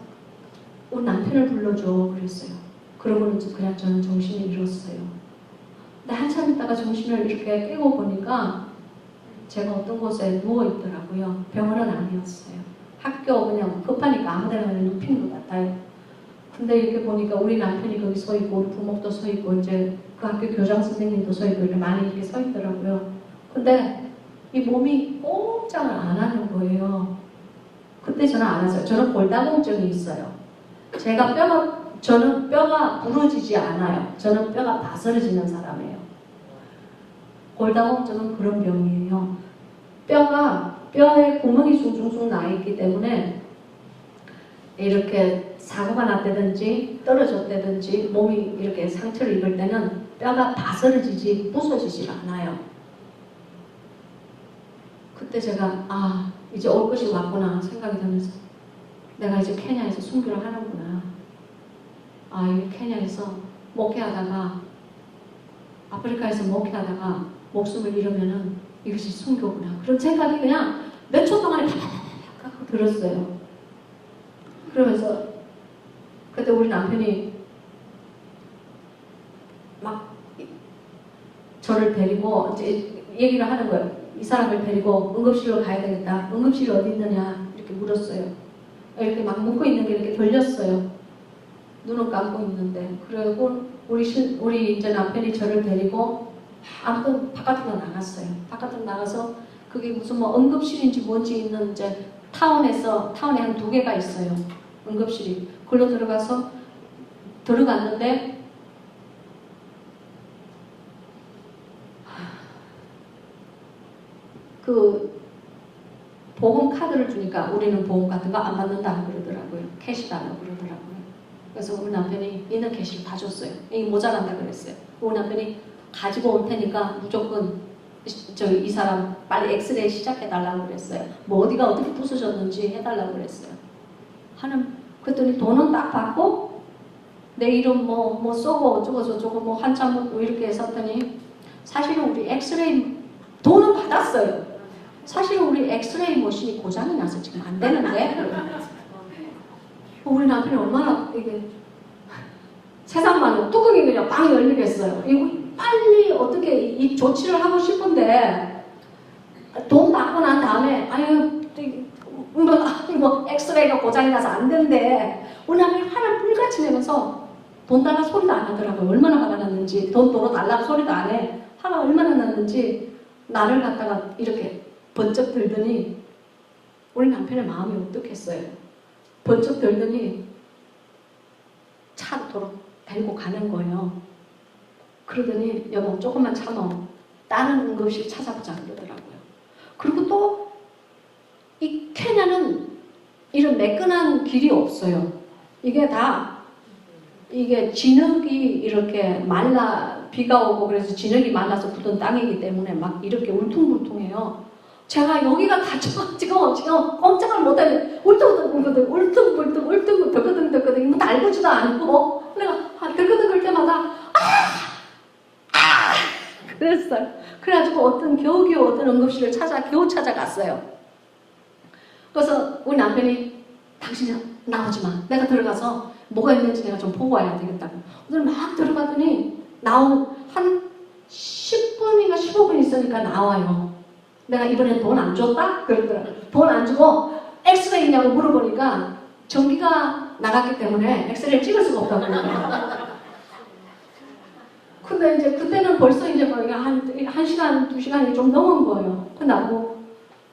우리 남편을 불러줘 그랬어요. 그러고는 그냥 저는 정신이 잃었어요. 근데 한참 있다가 정신을 이렇게 깨고 보니까 제가 어떤 곳에 누워 있더라고요. 병원은 아니었어요. 학교 그냥 급하니까 아무데나 눕힌 것 같아요. 근데 이렇게 보니까 우리 남편이 거기 서 있고 우리 부모도 서 있고 이제 그 학교 교장 선생님도 서 있고 이렇게 많이 이렇게 서 있더라고요. 근데 이 몸이 꼼짝을 안 하는 거예요. 그때 저는 알았어요. 저는 골다공증이 있어요. 저는 뼈가 부러지지 않아요. 저는 뼈가 다스러지는 사람이에요. 골다공증은 그런 병이에요. 뼈에 구멍이 숭숭숭 나 있기 때문에 이렇게 사고가 났다든지 떨어졌다든지 몸이 이렇게 상처를 입을 때는 뼈가 다스러지지 부서지지 않아요. 그때 제가 이제 올 것이 왔구나 생각이 들면서 내가 이제 케냐에서 순교를 하는구나. 이 케냐에서 목회하다가 아프리카에서 목회하다가 목숨을 잃으면은 이것이 순교구나. 그런 생각이 그냥 몇 초 동안에 팍 들었어요. 그러면서 그때 우리 남편이 막 저를 데리고 이제 얘기를 하는 거예요. 이 사람을 데리고 응급실로 가야 되겠다. 응급실이 어디 있느냐 이렇게 물었어요. 이렇게 막 묻고 있는 게 이렇게 들렸어요. 눈을 감고 있는데 그리고 우리 이제 남편이 저를 데리고 아무튼 바깥으로 나갔어요. 바깥으로 나가서 그게 무슨 뭐 응급실인지 뭔지 있는 이제 타운에 한 2개가 있어요. 응급실이. 그걸로 들어가서 들어갔는데 그 보험 카드를 주니까 우리는 보험 같은 거 안 받는다 그러더라고요. 캐시 달라고 그러더라고요. 그래서 우리 남편이 있는 캐시를 다 줬어요. 이 모자란다 그랬어요. 우리 남편이 가지고 올 테니까 무조건 이 사람 빨리 엑스레이 시작해달라고 그랬어요. 뭐 어디가 어떻게 부서졌는지 해달라고 그랬어요. 그랬더니 돈은 딱 받고 내 이름 뭐 쏘고 어쩌고 저쩌고 뭐 한참 뭐 이렇게 했었더니 사실은 우리 엑스레이 돈은 받았어요. 사실은 우리 엑스레이 머신이 고장이 나서 지금 안 되는데 우리 남편이 얼마나 이게 세상만으로 뚜껑이 그냥 빵 열리겠어요. 이거 빨리 어떻게 이 조치를 하고 싶은데 돈 받고 난 다음에 아유 뭐 엑스레이가 고장이 나서 안 된대. 우리 남편이 화를 불같이 내면서 돈 달라 소리도 안 하더라고요. 얼마나 화가 났는지. 돈 도로 달라고 소리도 안 해. 화가 얼마나 났는지 나를 갖다가 이렇게 번쩍 들더니 우리 남편의 마음이 어떻겠어요. 번쩍 들더니 차 도로 데리고 가는 거예요. 그러더니 여보 조금만 참아. 다른 응급실 찾아보자 그러더라고요. 그리고 또 이 케냐는 이런 매끈한 길이 없어요. 이게 다 이게 진흙이 이렇게 말라 비가 오고 그래서 진흙이 말라서 굳은 땅이기 때문에 막 이렇게 울퉁불퉁해요. 제가 여기가 다쳐가지고 지금 꼼짝을 못하는 울퉁불퉁 덜거덩덜거덩 뭐 날보지도 않고 내가 덜거덩거릴 때마다 그랬어요. 그래가지고 겨우겨우 어떤 응급실을 겨우 찾아갔어요. 그래서 우리 남편이 당신이 나오지 마. 내가 들어가서 뭐가 있는지 내가 좀 보고 와야 되겠다고. 오늘 막 들어가더니 한 10분인가 15분 있으니까 나와요. 내가 이번엔 돈 안 줬다? 그러더라고요. 돈 안 주고 엑스레이냐고 물어보니까 전기가 나갔기 때문에 엑스레이를 찍을 수가 없다고 그러더라고요. 근데 이제 그때는 벌써 이제 뭐 한 시간, 2시간이 좀 넘은 거예요. 근데 나보고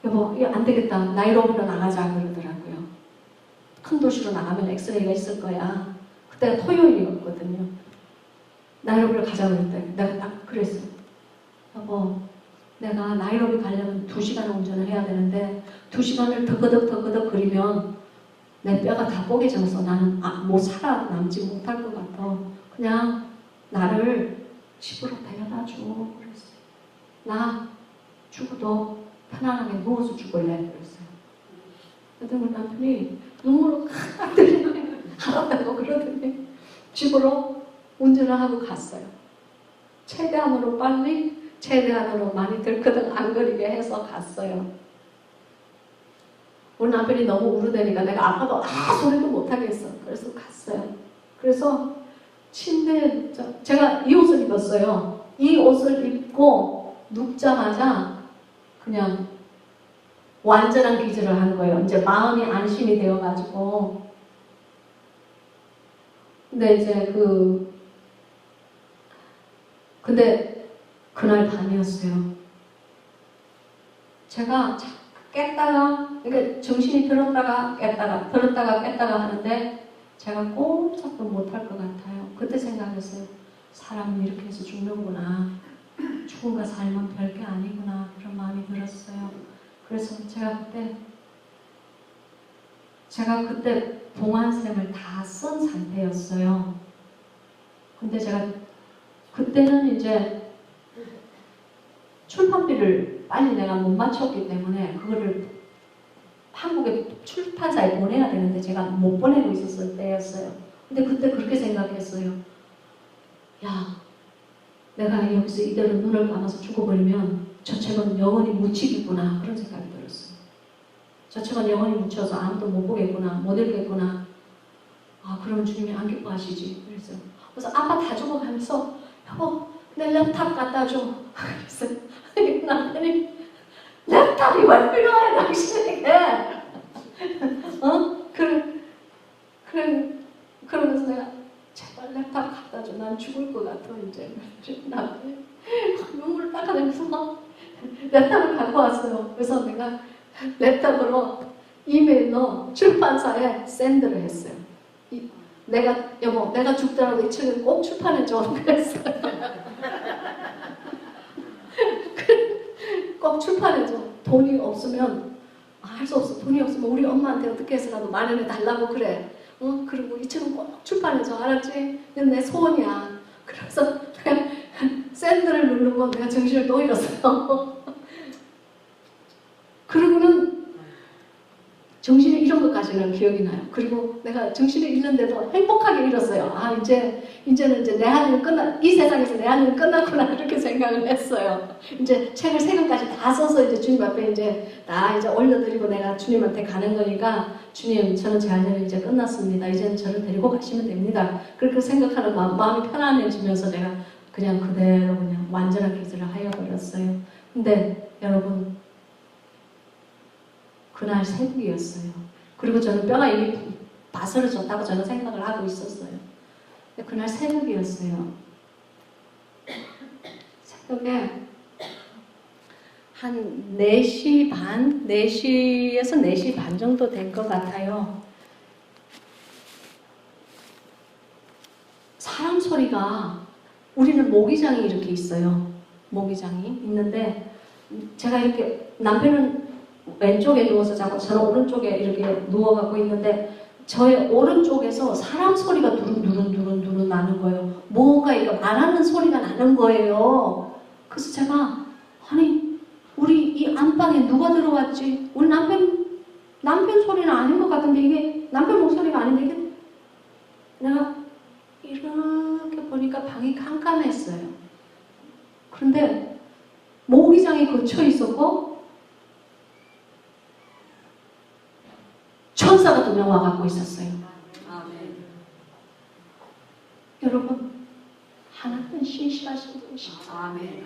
여보 이거 안 되겠다. 나이로비로 나가자 그러더라고요. 큰 도시로 나가면 엑스레이가 있을 거야. 그때가 토요일이었거든요. 나이로비로 가자고 그랬더니 내가 딱 그랬어요. 여보 내가 나이로비 가려면 2시간 운전을 해야 되는데 2시간을 더거덕 거리면 내 뼈가 다 뽀개져서 나는 뭐 살아남지 못할 것 같아. 그냥 나를 집으로 데려다 줘. 그랬어요. 나 죽어도 편안하게 누워서 죽을래. 그랬어요. 그랬더니 우리 남편이 눈물을 칵 흘리네. 알았다고 그러더니 집으로 운전을 하고 갔어요. 최대한으로 빨리 최대한으로 많이 들거든 안 거리게 해서 갔어요. 우리 남편이 너무 우르대니까 내가 아파도 소리도 못하겠어. 그래서 갔어요. 그래서 침대에 제가 이 옷을 입었어요. 이 옷을 입고 눕자마자 그냥 완전한 기절을 한 거예요. 이제 마음이 안심이 되어가지고. 근데 이제 근데 그날 밤이었어요. 제가 깼다가, 그러니까 정신이 들었다가 깼다가 하는데 제가 꼼짝도 못할 것 같아요. 그때 생각했어요. 사람은 이렇게 해서 죽는구나. 죽음과 삶은 별게 아니구나. 그런 마음이 들었어요. 그래서 제가 그때 봉안샘을 다 쓴 상태였어요. 근데 제가 그때는 이제 출판비를 빨리 내가 못 맞췄기 때문에 그거를 한국의 출판사에 보내야 되는데 제가 못 보내고 있었을 때였어요. 근데 그때 그렇게 생각했어요. 야, 내가 여기서 이대로 눈을 감아서 죽어버리면 저 책은 영원히 묻히겠구나. 그런 생각이 들었어요. 저 책은 영원히 묻혀서 아무도 못 보겠구나. 못 읽겠구나. 그러면 주님이 안 기뻐하시지. 그래서 아빠 다 죽어가면서 여보 내 랩탑 갖다 줘. 그랬어요. 남편이 랩탑이 왜 필요해 당신에게? 그러면서 내가 제발 랩탑 갖다 줘. 난 죽을 것 같아 이제. 남편이 눈물을 닦아내면서 랩탑을 갖고 왔어요. 그래서 내가 랩탑으로 이메일로 출판사에 샌드를 했어요. 여보, 내가 죽더라도 이 책을 꼭 출판해줘. 그랬어요. 꼭 출판해줘. 돈이 없으면, 할 수 없어. 돈이 없으면 우리 엄마한테 어떻게 해서라도 마련해 달라고 그래. 그리고 이 책은 꼭 출판해줘. 알았지? 이건 내 소원이야. 그래서 샌드를 누르고 내가 정신을 또 잃었어요. 그리고는 정신을 잃은 것까지는 기억이 나요. 그리고 내가 정신을 잃는데도 행복하게 잃었어요. 아, 이제는 내 할 일은 이 세상에서 내 할 일은 끝났구나. 그렇게 생각을 했어요. 이제 책을 3권까지 다 써서 이제 주님 앞에 이제 다 이제 올려드리고 내가 주님한테 가는 거니까 주님, 저는 제 할 일은 이제 끝났습니다. 이제는 저를 데리고 가시면 됩니다. 그렇게 생각하는 마음이 편안해지면서 내가 그냥 그대로 그냥 완전한 기술을 하여버렸어요. 근데 여러분, 그날 새벽이었어요. 그리고 저는 뼈가 이미 바스러졌다고 저는 생각을 하고 있었어요. 근데 그날 새벽이었어요. 새벽에 한 4시 반? 4시에서 4시 반 정도 된 것 같아요. 사람 소리가, 우리는 모기장이 이렇게 있어요. 모기장이 있는데 제가 이렇게, 남편은 왼쪽에 누워서 자고 저는 오른쪽에 이렇게 누워갖고 있는데 저의 오른쪽에서 사람 소리가 두run두run두run두룬 나는 거예요. 뭔가 이거 말하는 소리가 나는 거예요. 그래서 제가, 아니, 우리 이 안방에 누가 들어왔지? 우리 남편 소리는 아닌 것 같은데, 이게 남편 목소리가 아닌데, 이게 내가 이렇게 보니까 방이 깜깜했어요. 그런데 모기장이 거쳐 있었고 천사가 2명 와갖고 있었어요. 아멘. 여러분, 하나님은 신실하신 분이시죠. 아멘.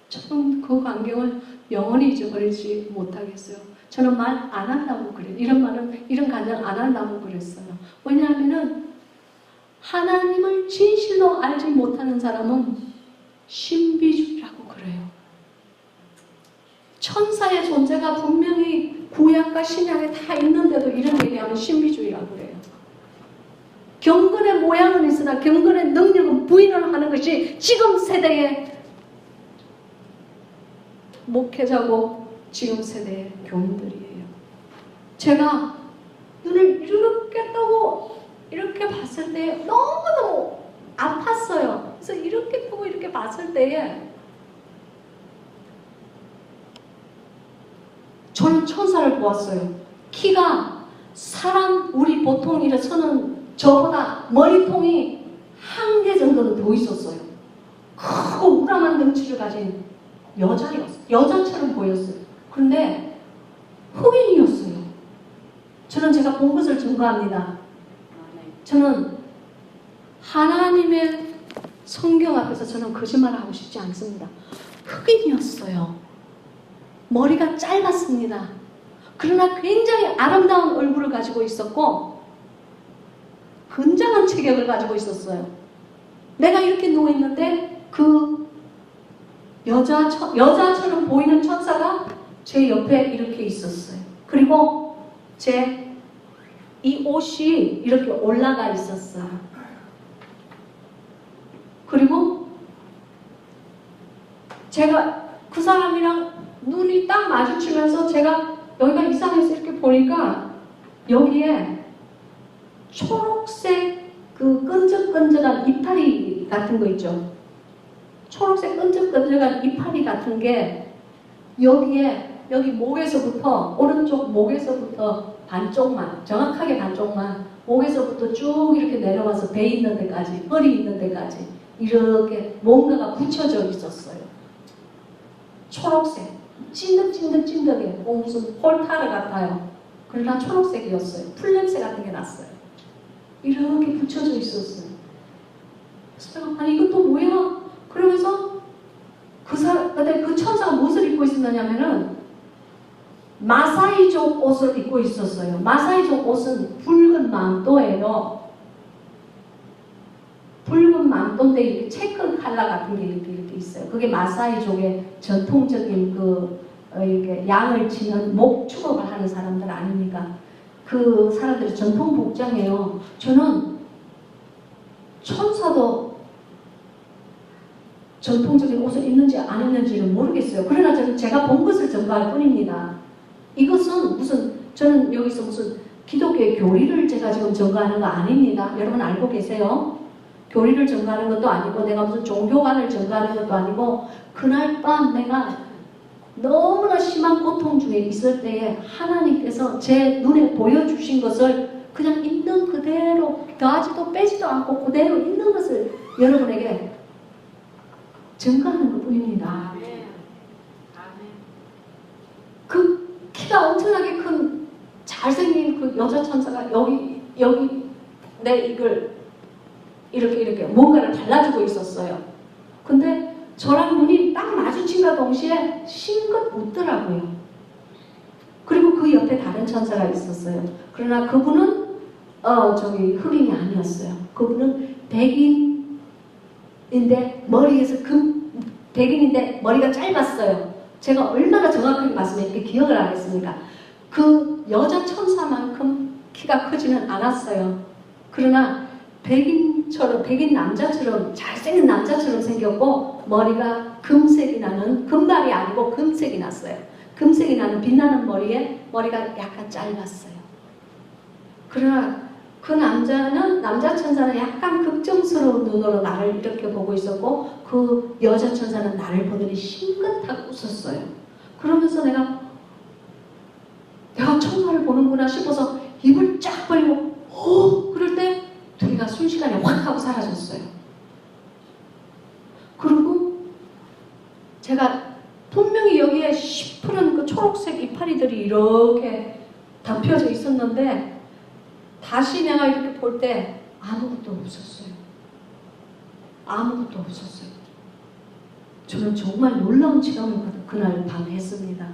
저는 그 광경을 영원히 잊어버리지 못하겠어요. 저는 말 안 한다고 그래요. 이런 간증 안 한다고 그랬어요. 왜냐하면은 하나님을 진실로 알지 못하는 사람은 신비주의라고 그래요. 천사의 존재가 분명히 구약과 신약에 다 있는데도 이런 얘기하면 신비주의라고 그래요. 경건의 모양은 있으나 경건의 능력은 부인을 하는 것이 지금 세대의 목회자고 지금 세대의 교인들이에요. 제가 눈을 이렇게 뜨고 이렇게 봤을 때 너무너무 아팠어요. 그래서 이렇게 뜨고 이렇게 봤을 때에 저는 천사를 보았어요. 키가 우리 보통 이래서는 저보다 머리통이 1개 정도는 더 있었어요. 크고 우람한 덩치를 가진 여자처럼 보였어요. 그런데 흑인이었어요. 저는 제가 본 것을 증거합니다. 저는 하나님의 성경 앞에서 저는 거짓말을 하고 싶지 않습니다. 흑인이었어요. 머리가 짧았습니다. 그러나 굉장히 아름다운 얼굴을 가지고 있었고 굉장한 체격을 가지고 있었어요. 내가 이렇게 누워있는데 그 여자처럼 보이는 천사가 제 옆에 이렇게 있었어요. 그리고 이 옷이 이렇게 올라가 있었어요. 그리고 제가 그 사람이랑 눈이 딱 마주치면서 제가 여기가 이상해서 이렇게 보니까 여기에 초록색 그 끈적끈적한 이파리 같은 거 있죠. 초록색 끈적끈적한 이파리 같은 게 여기 목에서부터 오른쪽 목에서부터 반쪽만, 정확하게 반쪽만 목에서부터 쭉 이렇게 내려와서 배 있는 데까지, 허리 있는 데까지 이렇게 뭔가가 붙여져 있었어요. 초록색, 찐득찐득찐득해. 무슨 폴타르 같아요. 그러나 초록색이었어요. 풀냄새 같은 게 났어요. 이렇게 붙여져 있었어요. 그래서 내가 아니 이것도 뭐야? 그러면서 근데 그 천사가 무엇을 입고 있었냐면은 마사이족 옷을 입고 있었어요. 마사이족 옷은 붉은 망토예요. 붉은 망토인데 이렇게 체크 컬러 같은 게 이렇게 있어요. 그게 마사이족의 전통적인 이렇게 양을 치는 목 축업을 하는 사람들 아닙니까? 그 사람들이 전통 복장이에요. 저는 천사도 전통적인 옷을 입는지 안 입는지는 모르겠어요. 그러나 저는 제가 본 것을 전가할 뿐입니다. 이것은 무슨, 저는 여기서 무슨 기독교의 교리를 제가 지금 전가하는 거 아닙니다. 여러분 알고 계세요? 교리를 전가하는 것도 아니고 내가 무슨 종교관을 전가하는 것도 아니고 그날 밤 내가 너무나 심한 고통 중에 있을 때에 하나님께서 제 눈에 보여주신 것을 그냥 있는 그대로 더하지도 빼지도 않고 그대로 있는 것을 여러분에게 증거하는 것 뿐입니다. 그 키가 엄청나게 큰 잘생긴 그 여자 천사가 여기 내 이걸 이렇게 뭔가를 발라주고 있었어요. 근데 저랑 눈이 딱 마주친과 동시에 싱긋 웃더라고요. 그리고 그 옆에 다른 천사가 있었어요. 그러나 그분은 흑인이 아니었어요. 그분은 백인인데 백인인데 머리가 짧았어요. 제가 얼마나 정확하게 말씀해 이렇게 기억을 안 했습니까? 그 여자 천사만큼 키가 크지는 않았어요. 그러나 백인 남자처럼 잘생긴 남자처럼 생겼고 머리가 금색이 나는 금발이 아니고 금색이 났어요. 금색이 나는 빛나는 머리가 약간 짧았어요. 그러나 그 남자 천사는 약간 걱정스러운 눈으로 나를 이렇게 보고 있었고 그 여자 천사는 나를 보더니 싱긋하고 웃었어요. 그러면서 내가 천사를 보는구나 싶어서 입을 쫙 벌리고 그럴 때 둘이가 순식간에 확 하고 사라졌어요. 그리고 제가 분명히 여기에 시퍼런 그 초록색 이파리들이 이렇게 다 펴져 있었는데 다시 내가 이렇게 볼 때 아무것도 없었어요. 아무것도 없었어요. 저는 정말 놀라운 체험을 그날 밤 했습니다.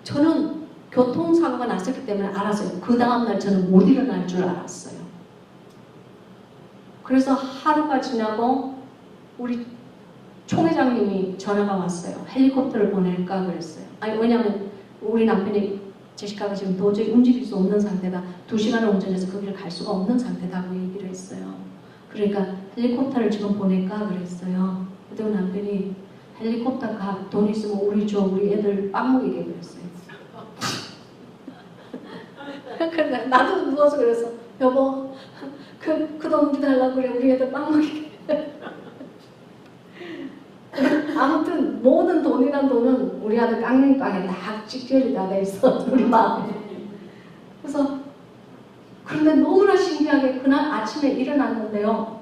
저는 교통사고가 났었기 때문에 알았어요. 그 다음날 저는 못 일어날 줄 알았어요. 그래서 하루가 지나고 우리 총회장님이 전화가 왔어요. 헬리콥터를 보낼까 그랬어요. 아니 왜냐면 우리 남편이 제시카가 지금 도저히 움직일 수 없는 상태다. 2시간을 운전해서 거기를 갈 수가 없는 상태다고 얘기를 했어요. 그러니까 헬리콥터를 지금 보낼까 그랬어요. 그때 남편이 헬리콥터 가 돈 있으면 우리 애들 빵 먹이게 그랬어요. 그래 나도 누워서 그래서 여보 그 돈 달라고 그래 우리 애들 빵 먹이게. 아무튼 모든 돈이란 돈은 우리 아들 깡냉방에 딱 직결이 나가 있어 우리 마음에. 그래서 그런데 너무나 신기하게 그날 아침에 일어났는데요.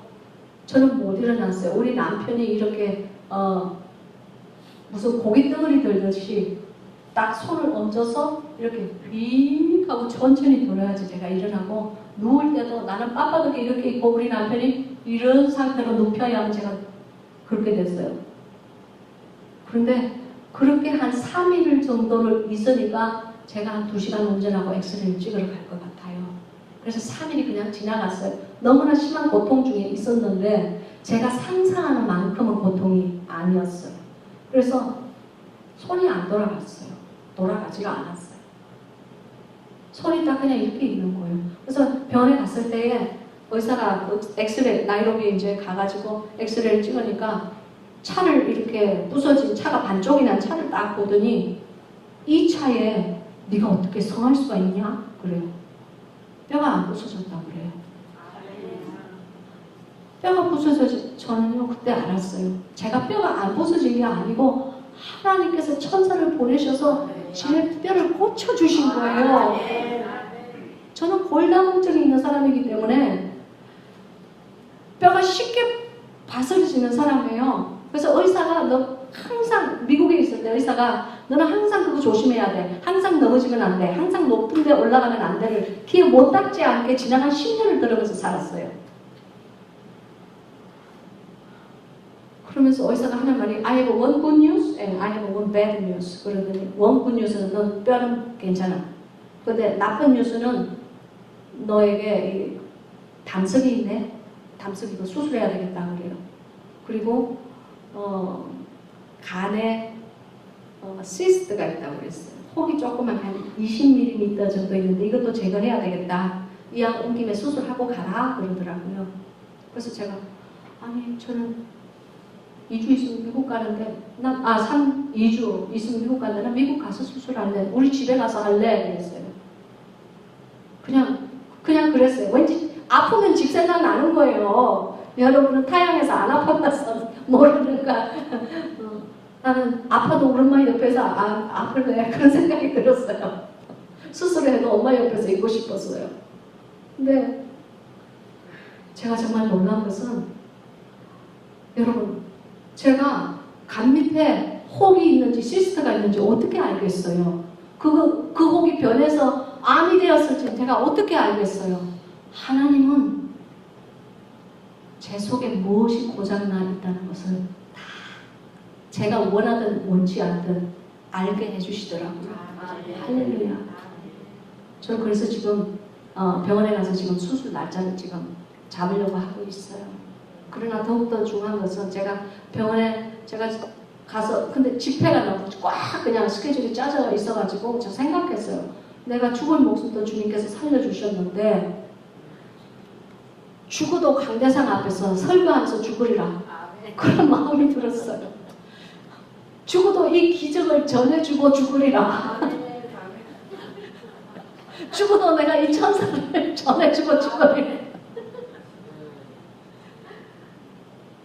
저는 못 일어났어요. 우리 남편이 이렇게 무슨 고기 덩어리 들듯이 딱 손을 얹어서 이렇게 휙 하고 천천히 돌아야지 제가 일어나고 누울 때도 나는 빳빳하게 이렇게 있고 우리 남편이 이런 상태로 눕혀야만 제가 그렇게 됐어요. 그런데 그렇게 한 3일 정도를 있으니까 제가 한 2시간 운전하고 엑스레이를 찍으러 갈 것 같아요. 그래서 3일이 그냥 지나갔어요. 너무나 심한 고통 중에 있었는데 제가 상상하는 만큼은 고통이 아니었어요. 그래서 손이 안 돌아갔어요. 돌아가지가 않았어요. 손이 딱 그냥 이렇게 있는 거예요. 그래서 병원에 갔을 때에 의사가 엑스레이 나이로비에 이제 가가지고 엑스레이를 찍으니까 차를 이렇게 부서진 차가 반쪽이 난 차를 딱 보더니 이 차에 네가 어떻게 성할 수가 있냐? 그래요. 뼈가 안 부서졌다고 그래요. 뼈가 부서져서 저는요 그때 알았어요. 제가 뼈가 안 부서진 게 아니고 하나님께서 천사를 보내셔서 제 뼈를 고쳐주신 거예요. 저는 골다공증이 있는 사람이기 때문에 뼈가 쉽게 바스러지는 사람이에요. 그래서 의사가 너 항상 미국에 있을 때 의사가 너는 항상 그거 조심해야 돼. 항상 넘어지면 안 돼. 항상 높은 데 올라가면 안 돼를 귀에 못 닿지 않게 지나간 10년을 들으면서 살았어요. 그러면서 의사가 하는 말이 I have one good news and I have one bad news. 그러더니 one good news는 넌 뼈는 괜찮아. 근데 나쁜 뉴스는 너에게 담석이 있네. 담석이 이거 수술해야 되겠다 그래요. 그리고 간에 시스트가 있다고 그랬어요. 혹이 조그만 한 20mm 정도 있는데 이것도 제거해야 되겠다. 이왕 온 김에 수술하고 가라 그러더라고요. 그래서 제가 아니 저는 2주 있으면 미국 가는데 2주 있으면 미국 가는데 난 미국 가서 수술할래. 우리 집에 가서 할래. 그랬어요. 그냥 그랬어요. 왠지 아프면 집 생각 나는 거예요. 여러분은 타향에서 안 아파봐서 모르는가. 나는 아파도 우리 엄마 옆에서 아플 거야. 그런 생각이 들었어요. 수술해도 엄마 옆에서 있고 싶었어요. 근데 제가 정말 놀란 것은 여러분 제가 간 밑에 혹이 있는지 시스트가 있는지 어떻게 알겠어요? 그 혹이 변해서 암이 되었을지 제가 어떻게 알겠어요? 하나님은 제 속에 무엇이 고장나 있다는 것을 다 제가 원하든 원치 않든 알게 해주시더라고요. 할렐루야. 저는 그래서 지금 병원에 가서 지금 수술 날짜를 지금 잡으려고 하고 있어요. 그러나 더욱더 중요한 것은 제가 병원에 가서 근데 집회가 너무 꽉 그냥 스케줄이 짜져 있어가지고 저 생각했어요. 내가 죽을 목숨도 주님께서 살려주셨는데 죽어도 강대상 앞에서 설교하면서 죽으리라 그런 마음이 들었어요. 죽어도 이 기적을 전해주고 죽으리라. 죽어도 내가 이 천사를 전해주고 죽으리라.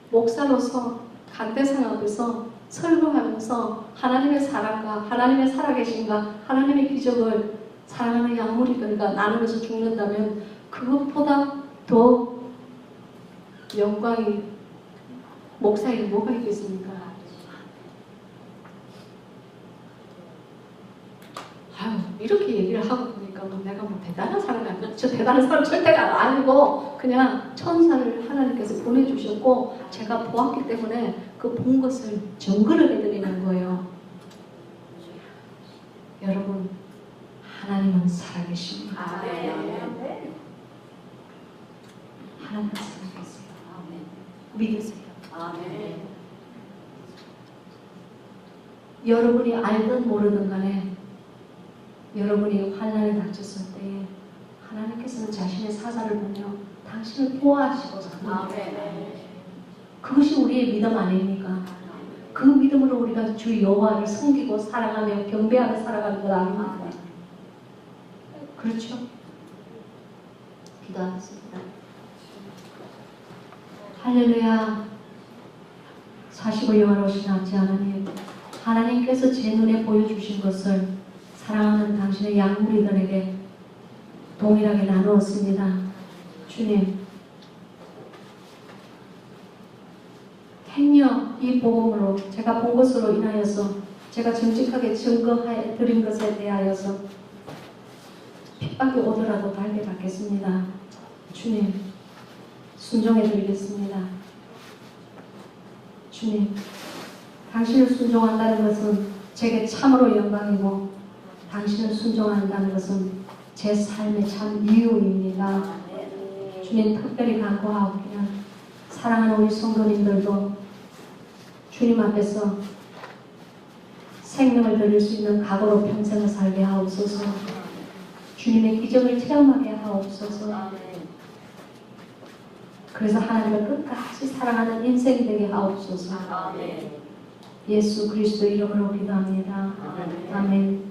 목사로서 강대상 앞에서 설교하면서 하나님의 사랑과 하나님의 살아계신가 하나님의 기적을 사랑하는 양무리들과 나누면서 죽는다면 그것보다 더 영광이 목사에게 뭐가 있겠습니까? 아유 이렇게 얘기를 하고 보니까 내가 대단한 사람이 아니야. 저 대단한 사람 절대가 아니고 그냥 천사를 하나님께서 보내주셨고 제가 보았기 때문에 그 본 것을 증거를 해드리는 거예요. 여러분 하나님은 살아계십니다. 하나님은 살아계세요. 믿으세요. 여러분이 알든 모르든 간에 여러분이 환난에 닥쳤을 때에 하나님께서는 자신의 사자를 보며 당신을 보호하시고 그것이 우리의 믿음 아닙니까? 그 믿음으로 우리가 주 여호와를 섬기고 사랑하며 경배하며 살아가는 것 아닙니까? 그렇죠? 기도하겠습니다. 할렐루야. 사시고 영원하신 아버지 하나님, 하나님께서 제 눈에 보여주신 것을 사랑하는 당신의 양무리들에게 동일하게 나누었습니다. 주님, 행여 이 복음으로 제가 본 것으로 인하여서 제가 정직하게 증거해 드린 것에 대하여서 핍박이 오더라도 달게 받겠습니다. 주님, 순종해 드리겠습니다. 주님, 당신을 순종한다는 것은 제게 참으로 영광이고 당신을 순종한다는 것은 제 삶의 참 이유입니다. 주님, 특별히 간구하옵기는 사랑하는 우리 성도님들도 주님 앞에서 생명을 드릴 수 있는 각오로 평생을 살게 하옵소서. 주님의 기적을 체험하게 하옵소서. 그래서 하나님을 끝까지 사랑하는 인생이 되게 하옵소서. 예수 그리스도 이름으로 기도합니다. 아멘.